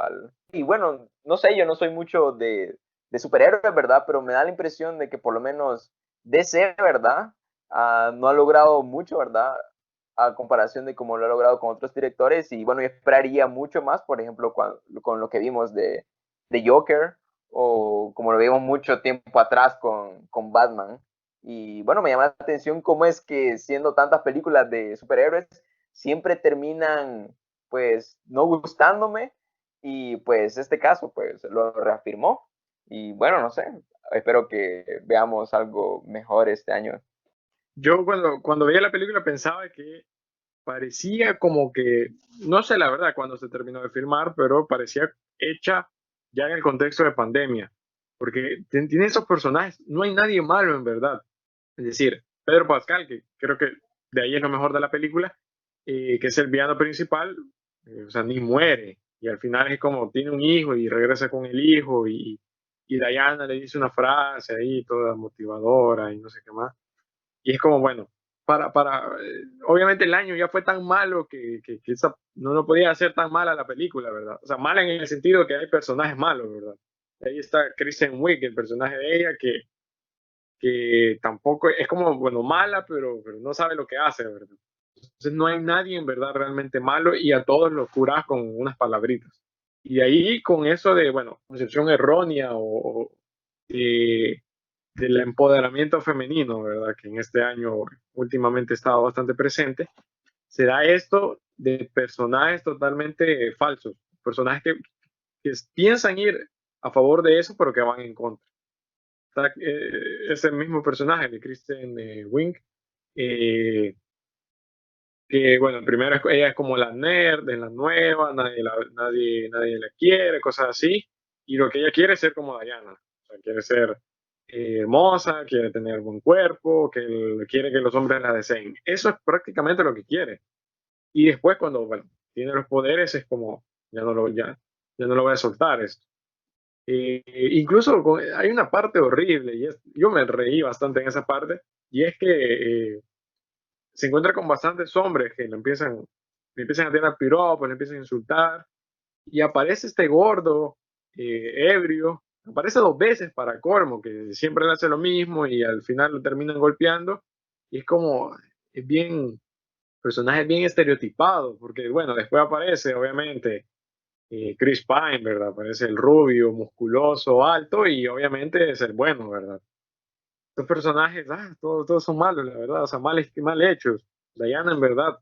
Y bueno, no sé, yo no soy mucho de superhéroes, ¿verdad? Pero me da la impresión de que por lo menos DC, ¿verdad? No ha logrado mucho, ¿verdad? A comparación de cómo lo ha logrado con otros directores. Y bueno, yo esperaría mucho más, por ejemplo, con lo que vimos de Joker o como lo vimos mucho tiempo atrás con Batman. Y bueno, me llama la atención cómo es que siendo tantas películas de superhéroes, siempre terminan pues no gustándome y pues este caso pues lo reafirmó. Y bueno, no sé, espero que veamos algo mejor este año. Yo cuando veía la película pensaba que parecía como que, no sé la verdad cuando se terminó de filmar, pero parecía hecha ya en el contexto de pandemia, porque tiene esos personajes, no hay nadie malo en verdad. Es decir, Pedro Pascal, que creo que de ahí es lo mejor de la película, que es el villano principal, o sea, ni muere, y al final es como tiene un hijo y regresa con el hijo, y Diana le dice una frase ahí toda motivadora y no sé qué más. Y es como, bueno, obviamente el año ya fue tan malo que no podía hacer tan mala la película, ¿verdad? O sea, mala en el sentido que hay personajes malos, ¿verdad? Ahí está Kristen Wiig, el personaje de ella, que tampoco es como, bueno, mala, pero no sabe lo que hace, ¿verdad? Entonces no hay nadie en verdad realmente malo y a todos los curas con unas palabritas. Y ahí con eso de, bueno, concepción errónea o eh, del empoderamiento femenino, ¿verdad? Que en este año últimamente ha estado bastante presente, se da esto de personajes totalmente falsos, personajes que piensan ir a favor de eso, pero que van en contra. Está, ese mismo personaje de Kristen Wiig, eh, que bueno, primero ella es como la nerd, es la nueva, nadie la quiere, cosas así, y lo que ella quiere es ser como Diana, o sea, quiere ser hermosa, quiere tener buen cuerpo, quiere que los hombres la deseen. Eso es prácticamente lo que quiere. Y después cuando, bueno, tiene los poderes es como, ya no lo voy a soltar esto. Incluso hay una parte horrible, yo me reí bastante en esa parte, y es que se encuentra con bastantes hombres que le empiezan a tirar piropos, le empiezan a insultar, y aparece este gordo, ebrio, aparece dos veces para colmo, que siempre le hace lo mismo y al final lo terminan golpeando, y es como, es bien, personaje bien estereotipado, porque bueno, después aparece obviamente Chris Pine, ¿verdad? Aparece el rubio, musculoso, alto, y obviamente es el bueno, ¿verdad? Estos personajes, todos son malos, la verdad, o sea, mal hechos. Diana, en verdad,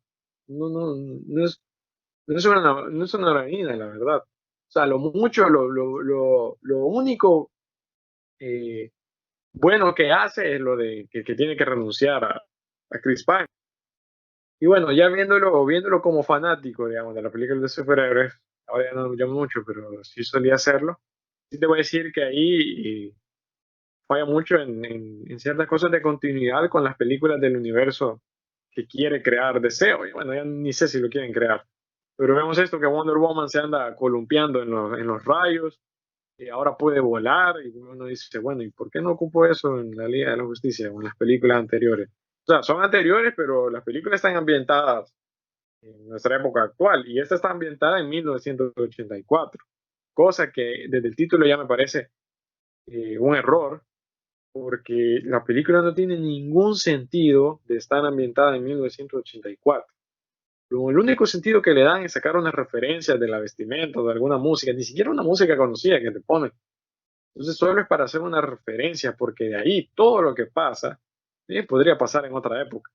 no, no, no es una heroína, la verdad. O sea, lo mucho, lo único eh, bueno que hace es lo de que tiene que renunciar a Chris Pine. Y bueno, ya viéndolo como fanático, digamos, de la película de superhéroes, ahora ya no me llamo mucho, pero sí solía hacerlo. Sí te voy a decir que ahí falla mucho en ciertas cosas de continuidad con las películas del universo que quiere crear Deseo. Y bueno, ya ni sé si lo quieren crear. Pero vemos esto que Wonder Woman se anda columpiando en los rayos y ahora puede volar y uno dice, bueno, ¿y por qué no ocupó eso en la Liga de la Justicia o en las películas anteriores? O sea, son anteriores, pero las películas están ambientadas en nuestra época actual y esta está ambientada en 1984, cosa que desde el título ya me parece un error, porque la película no tiene ningún sentido de estar ambientada en 1984. El único sentido que le dan es sacar unas referencias de la vestimenta o de alguna música, ni siquiera una música conocida que te ponen. Entonces solo es para hacer una referencia, porque de ahí todo lo que pasa podría pasar en otra época.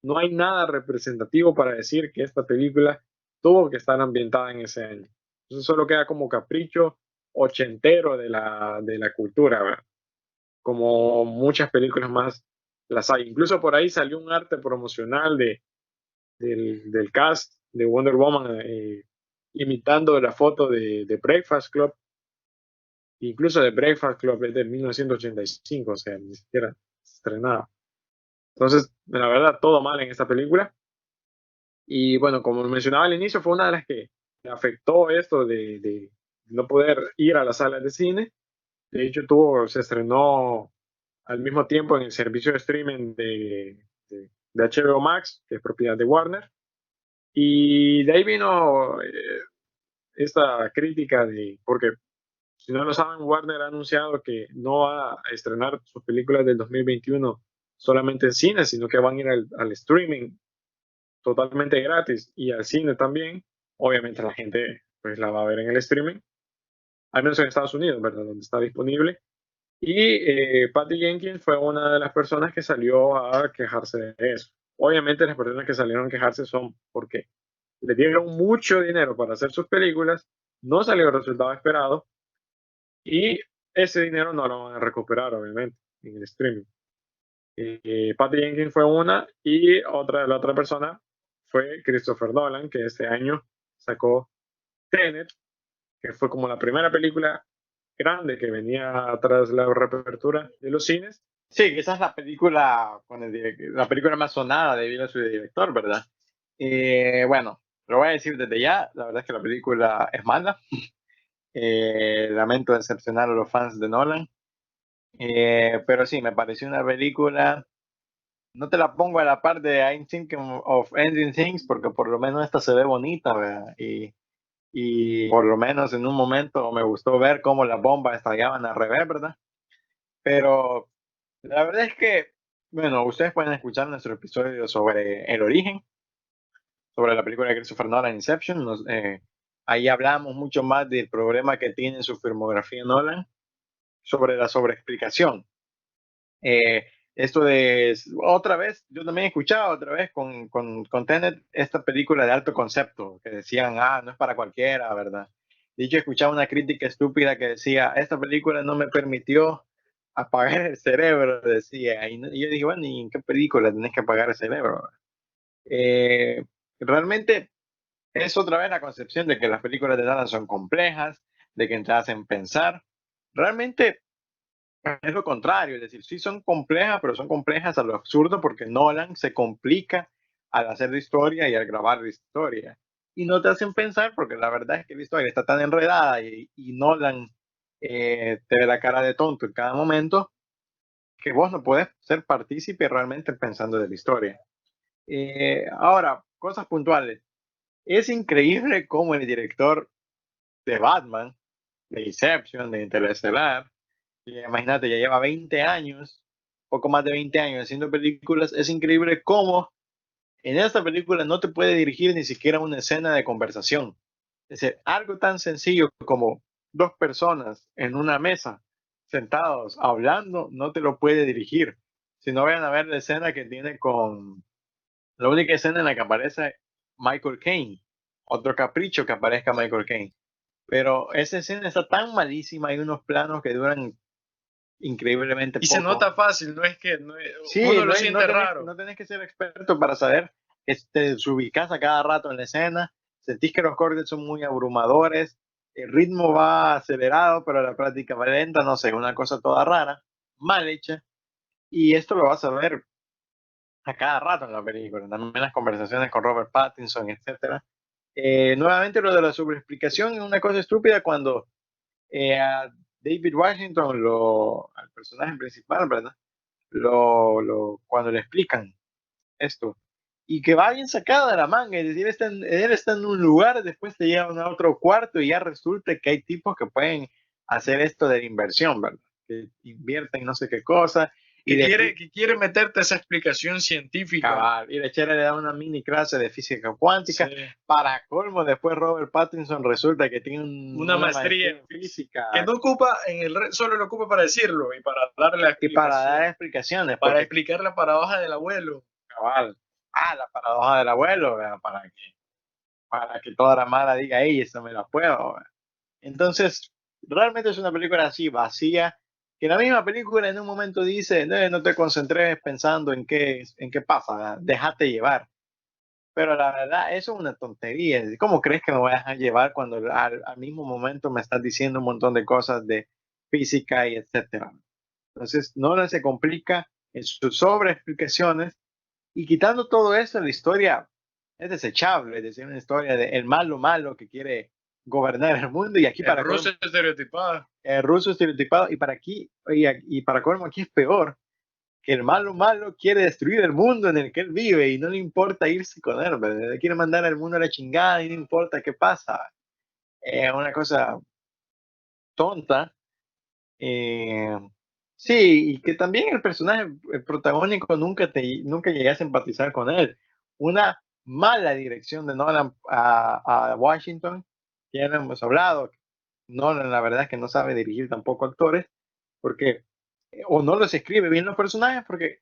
No hay nada representativo para decir que esta película tuvo que estar ambientada en ese año. Entonces solo queda como capricho ochentero de la cultura, ¿verdad? Como muchas películas más las hay. Incluso por ahí salió un arte promocional del cast de Wonder Woman imitando la foto de Breakfast Club. Incluso de Breakfast Club es de 1985, o sea, ni siquiera estrenada. Entonces, la verdad, todo mal en esta película. Y bueno, como mencionaba al inicio, fue una de las que le afectó esto de no poder ir a las salas de cine. De hecho, se estrenó al mismo tiempo en el servicio de streaming de HBO Max, que es propiedad de Warner. Y de ahí vino esta crítica porque si no lo saben, Warner ha anunciado que no va a estrenar sus películas del 2021 solamente en cine, sino que van a ir al streaming totalmente gratis y al cine también. Obviamente la gente pues la va a ver en el streaming, al menos en Estados Unidos, ¿verdad? Donde está disponible. Y Patty Jenkins fue una de las personas que salió a quejarse de eso. Obviamente las personas que salieron a quejarse son porque le dieron mucho dinero para hacer sus películas, no salió el resultado esperado y ese dinero no lo van a recuperar, obviamente, en el streaming. Patty Jenkins fue una y la otra persona fue Christopher Nolan, que este año sacó Tenet, que fue como la primera película grande que venía tras la reapertura de los cines. Sí, esa es la película, la película más sonada debido a su director, ¿verdad? Bueno, lo voy a decir desde ya, la verdad es que la película es mala. Lamento decepcionar a los fans de Nolan. Pero sí, me pareció una película. No te la pongo a la par de I'm Thinking of Ending Things, porque por lo menos esta se ve bonita, ¿verdad? Y por lo menos en un momento me gustó ver cómo las bombas estallaban al revés, ¿verdad? Pero la verdad es que, bueno, ustedes pueden escuchar nuestro episodio sobre el origen, sobre la película de Christopher Nolan, Inception. Ahí hablamos mucho más del problema que tiene en su filmografía Nolan, sobre la sobreexplicación. Esto de, otra vez, yo también he escuchado otra vez con Tenet esta película de alto concepto, que decían, no es para cualquiera, ¿verdad? Dicho, escuchaba una crítica estúpida que decía, esta película no me permitió apagar el cerebro, decía. Y yo dije, bueno, ¿y en qué película tenés que apagar el cerebro? Eh, Realmente es otra vez la concepción de que las películas de Nolan son complejas, de que te hacen pensar. Realmente es lo contrario, es decir, sí son complejas, pero son complejas a lo absurdo porque Nolan se complica al hacer la historia y al grabar la historia. Y no te hacen pensar porque la verdad es que la historia está tan enredada y Nolan te ve la cara de tonto en cada momento que vos no puedes ser partícipe realmente pensando de la historia. Ahora, cosas puntuales. Es increíble cómo el director de Batman, de Inception, de Interestelar, imagínate, ya lleva 20 años, poco más de 20 años haciendo películas. Es increíble cómo en esta película no te puede dirigir ni siquiera una escena de conversación. Es decir, algo tan sencillo como dos personas en una mesa, sentados, hablando, no te lo puede dirigir. Si no, vayan a ver la escena que tiene la única escena en la que aparece Michael Caine. Otro capricho que aparezca Michael Caine. Pero esa escena está tan malísima, hay unos planos que duran increíblemente Y se poco. nota fácil, no es que Sí, uno lo no, siente raro. no tenés que ser experto para saber que te ubicás a cada rato en la escena, sentís que los cortes son muy abrumadores, el ritmo va acelerado, pero la práctica va lenta, no sé, una cosa toda rara, mal hecha, y esto lo vas a ver a cada rato en la película, también las conversaciones con Robert Pattinson, etcétera. Nuevamente lo de la sobreexplicación es una cosa estúpida cuando a David Washington, al personaje principal, ¿verdad? Cuando le explican esto. Y que va bien sacado de la manga, es decir, él está en un lugar, después te llevan a otro cuarto y ya resulta que hay tipos que pueden hacer esto de la inversión, ¿verdad? Que invierten no sé qué cosa. Y Que quiere meterte esa explicación científica. Cabal, y la chera le da una mini clase de física cuántica. Sí. Para colmo, después Robert Pattinson resulta que tiene Una maestría en física. Que no ocupa, solo lo ocupa para decirlo y para darle la Y explicación. para dar explicaciones. Para explicar la paradoja del abuelo. Cabal. La paradoja del abuelo, ¿verdad? Para que toda la mala diga, ey, eso me la puedo, ¿verdad? Entonces, realmente es una película así, vacía, que la misma película en un momento dice, no te concentres pensando en qué pasa, ¿verdad? Déjate llevar. Pero la verdad, eso es una tontería. ¿Cómo crees que me voy a dejar llevar cuando al mismo momento me estás diciendo un montón de cosas de física y etcétera? Entonces, Nolan se complica en sus sobreexplicaciones y quitando todo eso, la historia es desechable, es decir, una historia de el malo que quiere gobernar el mundo y aquí El ruso estereotipado. El ruso estereotipado y para colmo aquí es peor, que el malo quiere destruir el mundo en el que él vive y no le importa irse con él, ¿verdad? Quiere mandar al mundo a la chingada y no importa qué pasa. Es una cosa tonta. Sí, y que también el personaje, el protagónico, nunca llegué a simpatizar con él. Una mala dirección de Nolan a Washington, ya lo hemos hablado. Nolan, la verdad es que no sabe dirigir tampoco actores, porque o no los escribe bien los personajes, porque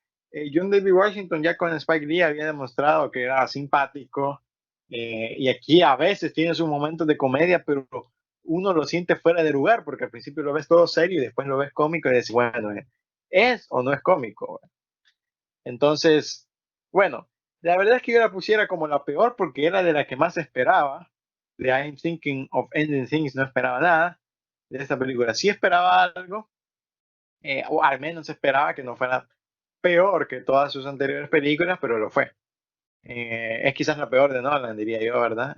John David Washington ya con Spike Lee había demostrado que era simpático, y aquí a veces tiene sus momentos de comedia, pero uno lo siente fuera de lugar, porque al principio lo ves todo serio y después lo ves cómico y dices, bueno, ¿es o no es cómico? Entonces, bueno, la verdad es que yo la pusiera como la peor porque era de la que más esperaba. De I'm Thinking of Ending Things no esperaba nada. De esta película sí esperaba algo, o al menos esperaba que no fuera peor que todas sus anteriores películas, pero lo fue. Es quizás la peor de Nolan, diría yo, ¿verdad?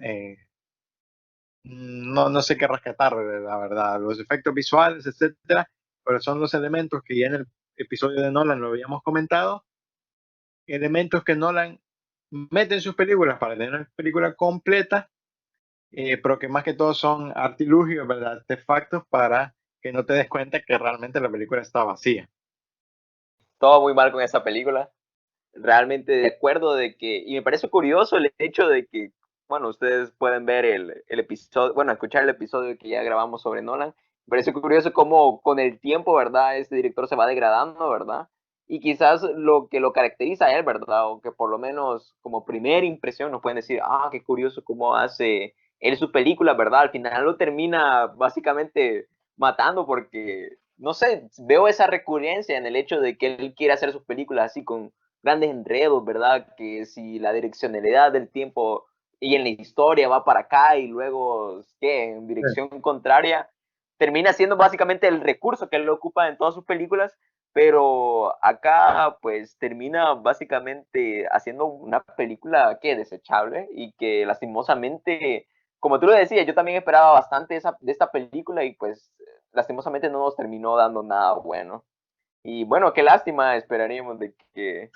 No sé qué rescatar, la verdad. Los efectos visuales, etcétera, pero son los elementos que ya en el episodio de Nolan lo habíamos comentado. Elementos que Nolan mete en sus películas para tener una película completa, pero que más que todo son artilugios, ¿verdad? Artefactos para que no te des cuenta que realmente la película está vacía. Todo muy mal con esa película. Realmente de acuerdo de que, y me parece curioso el hecho de que, bueno, ustedes pueden ver el episodio, bueno, escuchar el episodio que ya grabamos sobre Nolan. Me parece curioso cómo con el tiempo, ¿verdad? Este director se va degradando, ¿verdad? Y quizás lo que lo caracteriza a él, ¿verdad? O que por lo menos como primera impresión nos pueden decir, qué curioso cómo hace él sus películas, ¿verdad? Al final lo termina básicamente matando porque, no sé, veo esa recurrencia en el hecho de que él quiere hacer sus películas así con grandes enredos, ¿verdad? Que si la direccionalidad del tiempo y en la historia va para acá y luego, ¿qué? En dirección contraria, termina siendo básicamente el recurso que él ocupa en todas sus películas, pero acá pues termina básicamente haciendo una película que desechable y que lastimosamente, como tú lo decías, yo también esperaba bastante de esta película y pues lastimosamente no nos terminó dando nada bueno. Y bueno, qué lástima, esperaríamos de que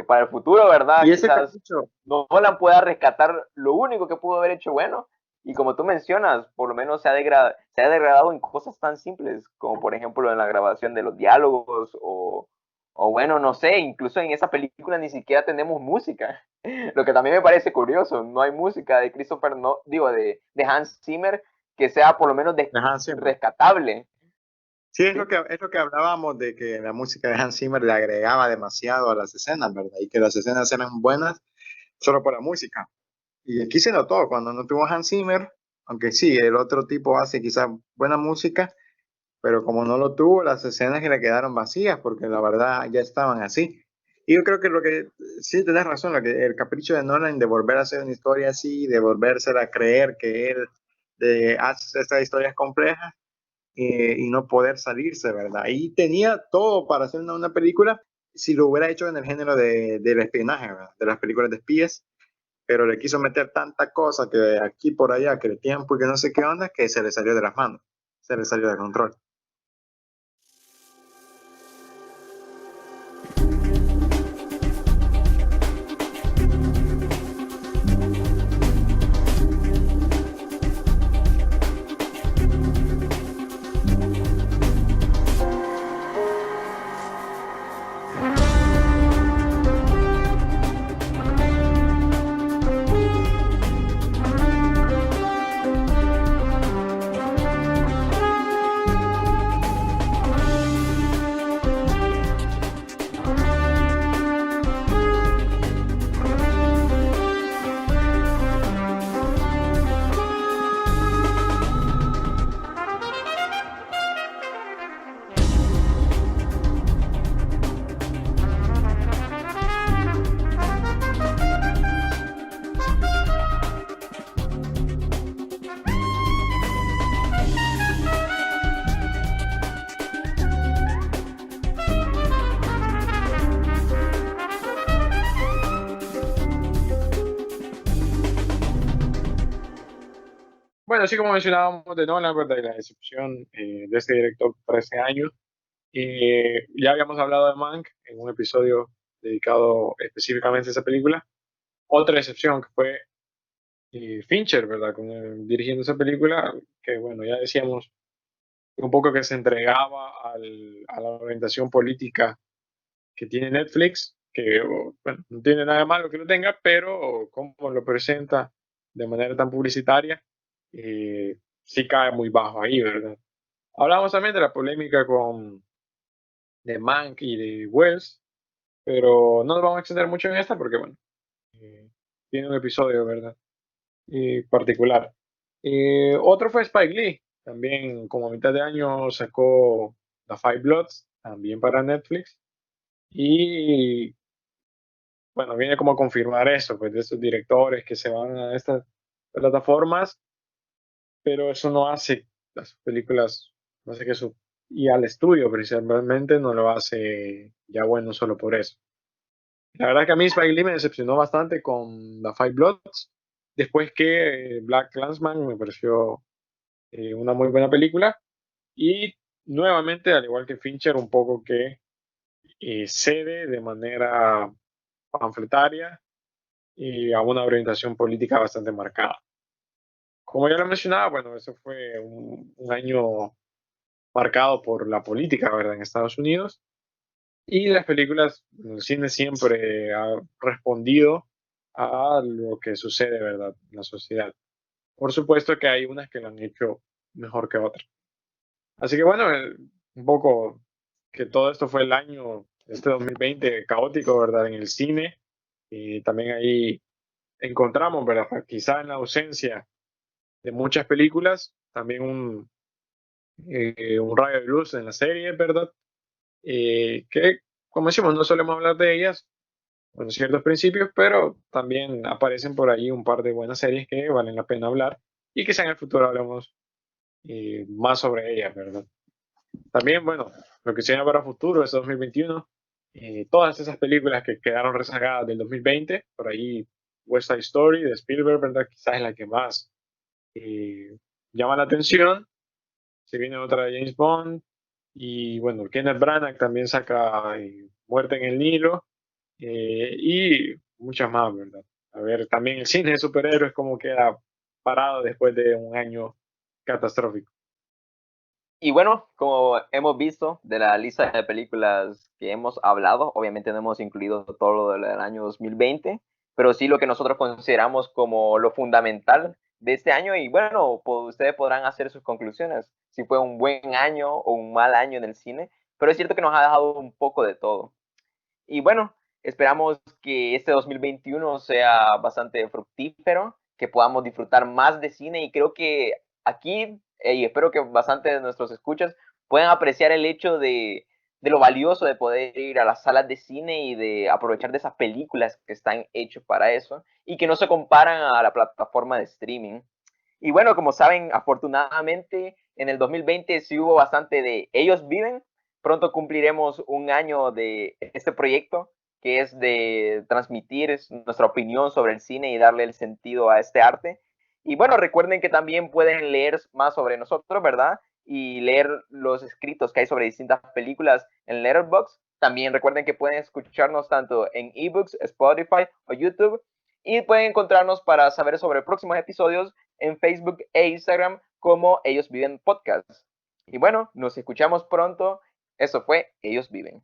para el futuro, ¿verdad? Y ese Quizás capricho, Nolan pueda rescatar lo único que pudo haber hecho bueno. Y como tú mencionas, por lo menos se ha degradado en cosas tan simples, como por ejemplo en la grabación de los diálogos, o bueno, no sé, incluso en esa película ni siquiera tenemos música. Lo que también me parece curioso, no hay música de Christopher, no, digo, de Hans Zimmer, que sea por lo menos rescatable. sí, es lo que hablábamos de que la música de Hans Zimmer le agregaba demasiado a las escenas, ¿verdad? Y que las escenas eran buenas solo por la música. Y aquí se notó cuando no tuvo Hans Zimmer, aunque sí, el otro tipo hace quizás buena música, pero como no lo tuvo, las escenas que le quedaron vacías, porque la verdad ya estaban así. Y yo creo que sí tenés razón, el capricho de Nolan de volver a hacer una historia así, de volvérsela a creer que él hace estas historias complejas, y no poder salirse, ¿verdad? Y tenía todo para hacer una película si lo hubiera hecho en el género del espionaje, ¿verdad? De las películas de espías, pero le quiso meter tanta cosa que aquí por allá, que el tiempo y que no sé qué onda, que se le salió de las manos, se le salió de control. bueno, así como mencionábamos de Nolan, ¿verdad? Y la decepción de este director por este año. Ya habíamos hablado de Mank en un episodio dedicado específicamente a esa película. Otra excepción que fue Fincher, ¿verdad? Dirigiendo esa película, que bueno, ya decíamos un poco que se entregaba a la orientación política que tiene Netflix, que bueno, no tiene nada de malo que lo tenga, pero como lo presenta de manera tan publicitaria, sí cae muy bajo ahí, ¿verdad? Hablamos también de la polémica de Mank y de Wells, pero no nos vamos a extender mucho en esta porque, bueno, eh, tiene un episodio, ¿verdad? Particular. Otro fue Spike Lee, también como a mitad de año sacó The Five Bloods, también para Netflix, y bueno, viene como a confirmar eso, pues de estos directores que se van a estas plataformas, pero eso no hace las películas, no hace que eso, y al estudio principalmente no lo hace ya bueno solo por eso. La verdad que a mí Spike Lee me decepcionó bastante con The Five Bloods, después que Black Klansman me pareció una muy buena película, y nuevamente, al igual que Fincher, un poco que cede de manera panfletaria y a una orientación política bastante marcada. Como ya lo mencionaba, bueno, eso fue un año marcado por la política, ¿verdad?, en Estados Unidos. Y las películas, el cine siempre ha respondido a lo que sucede, ¿verdad?, en la sociedad. Por supuesto que hay unas que lo han hecho mejor que otras. Así que bueno, un poco que todo esto fue el año, este 2020 caótico, ¿verdad?, en el cine. Y también ahí encontramos, ¿verdad?, quizá en la ausencia de muchas películas, también un rayo de luz en la serie, ¿verdad? Que, como decimos, no solemos hablar de ellas con ciertos principios, pero también aparecen por ahí un par de buenas series que valen la pena hablar y quizá en el futuro hablemos más sobre ellas, ¿verdad? También, bueno, lo que se viene para futuro es 2021, todas esas películas que quedaron rezagadas del 2020, por ahí West Side Story de Spielberg, ¿verdad? Quizás es la que más eh, llama la atención. Se viene otra de James Bond. Y bueno, Kenneth Branagh también saca Muerte en el Nilo. Y muchas más, ¿verdad? A ver, también el cine de superhéroes como queda parado después de un año catastrófico. Y bueno, como hemos visto de la lista de películas que hemos hablado, obviamente no hemos incluido todo lo del año 2020, pero sí lo que nosotros consideramos como lo fundamental de este año. Y bueno, pues ustedes podrán hacer sus conclusiones, si fue un buen año o un mal año en el cine, pero es cierto que nos ha dejado un poco de todo. Y bueno, esperamos que este 2021 sea bastante fructífero, que podamos disfrutar más de cine y creo que aquí, y espero que bastante de nuestros escuchas puedan apreciar el hecho de lo valioso de poder ir a las salas de cine y de aprovechar de esas películas que están hechas para eso y que no se comparan a la plataforma de streaming. Y bueno, como saben, afortunadamente en el 2020 sí hubo bastante de Ellos Viven. Pronto cumpliremos un año de este proyecto, que es de transmitir nuestra opinión sobre el cine y darle el sentido a este arte. Y bueno, recuerden que también pueden leer más sobre nosotros, ¿verdad? Y leer los escritos que hay sobre distintas películas en Letterboxd. También recuerden que pueden escucharnos tanto en eBooks, Spotify o YouTube. Y pueden encontrarnos para saber sobre próximos episodios en Facebook e Instagram como Ellos Viven Podcast. Y bueno, nos escuchamos pronto. Eso fue Ellos Viven.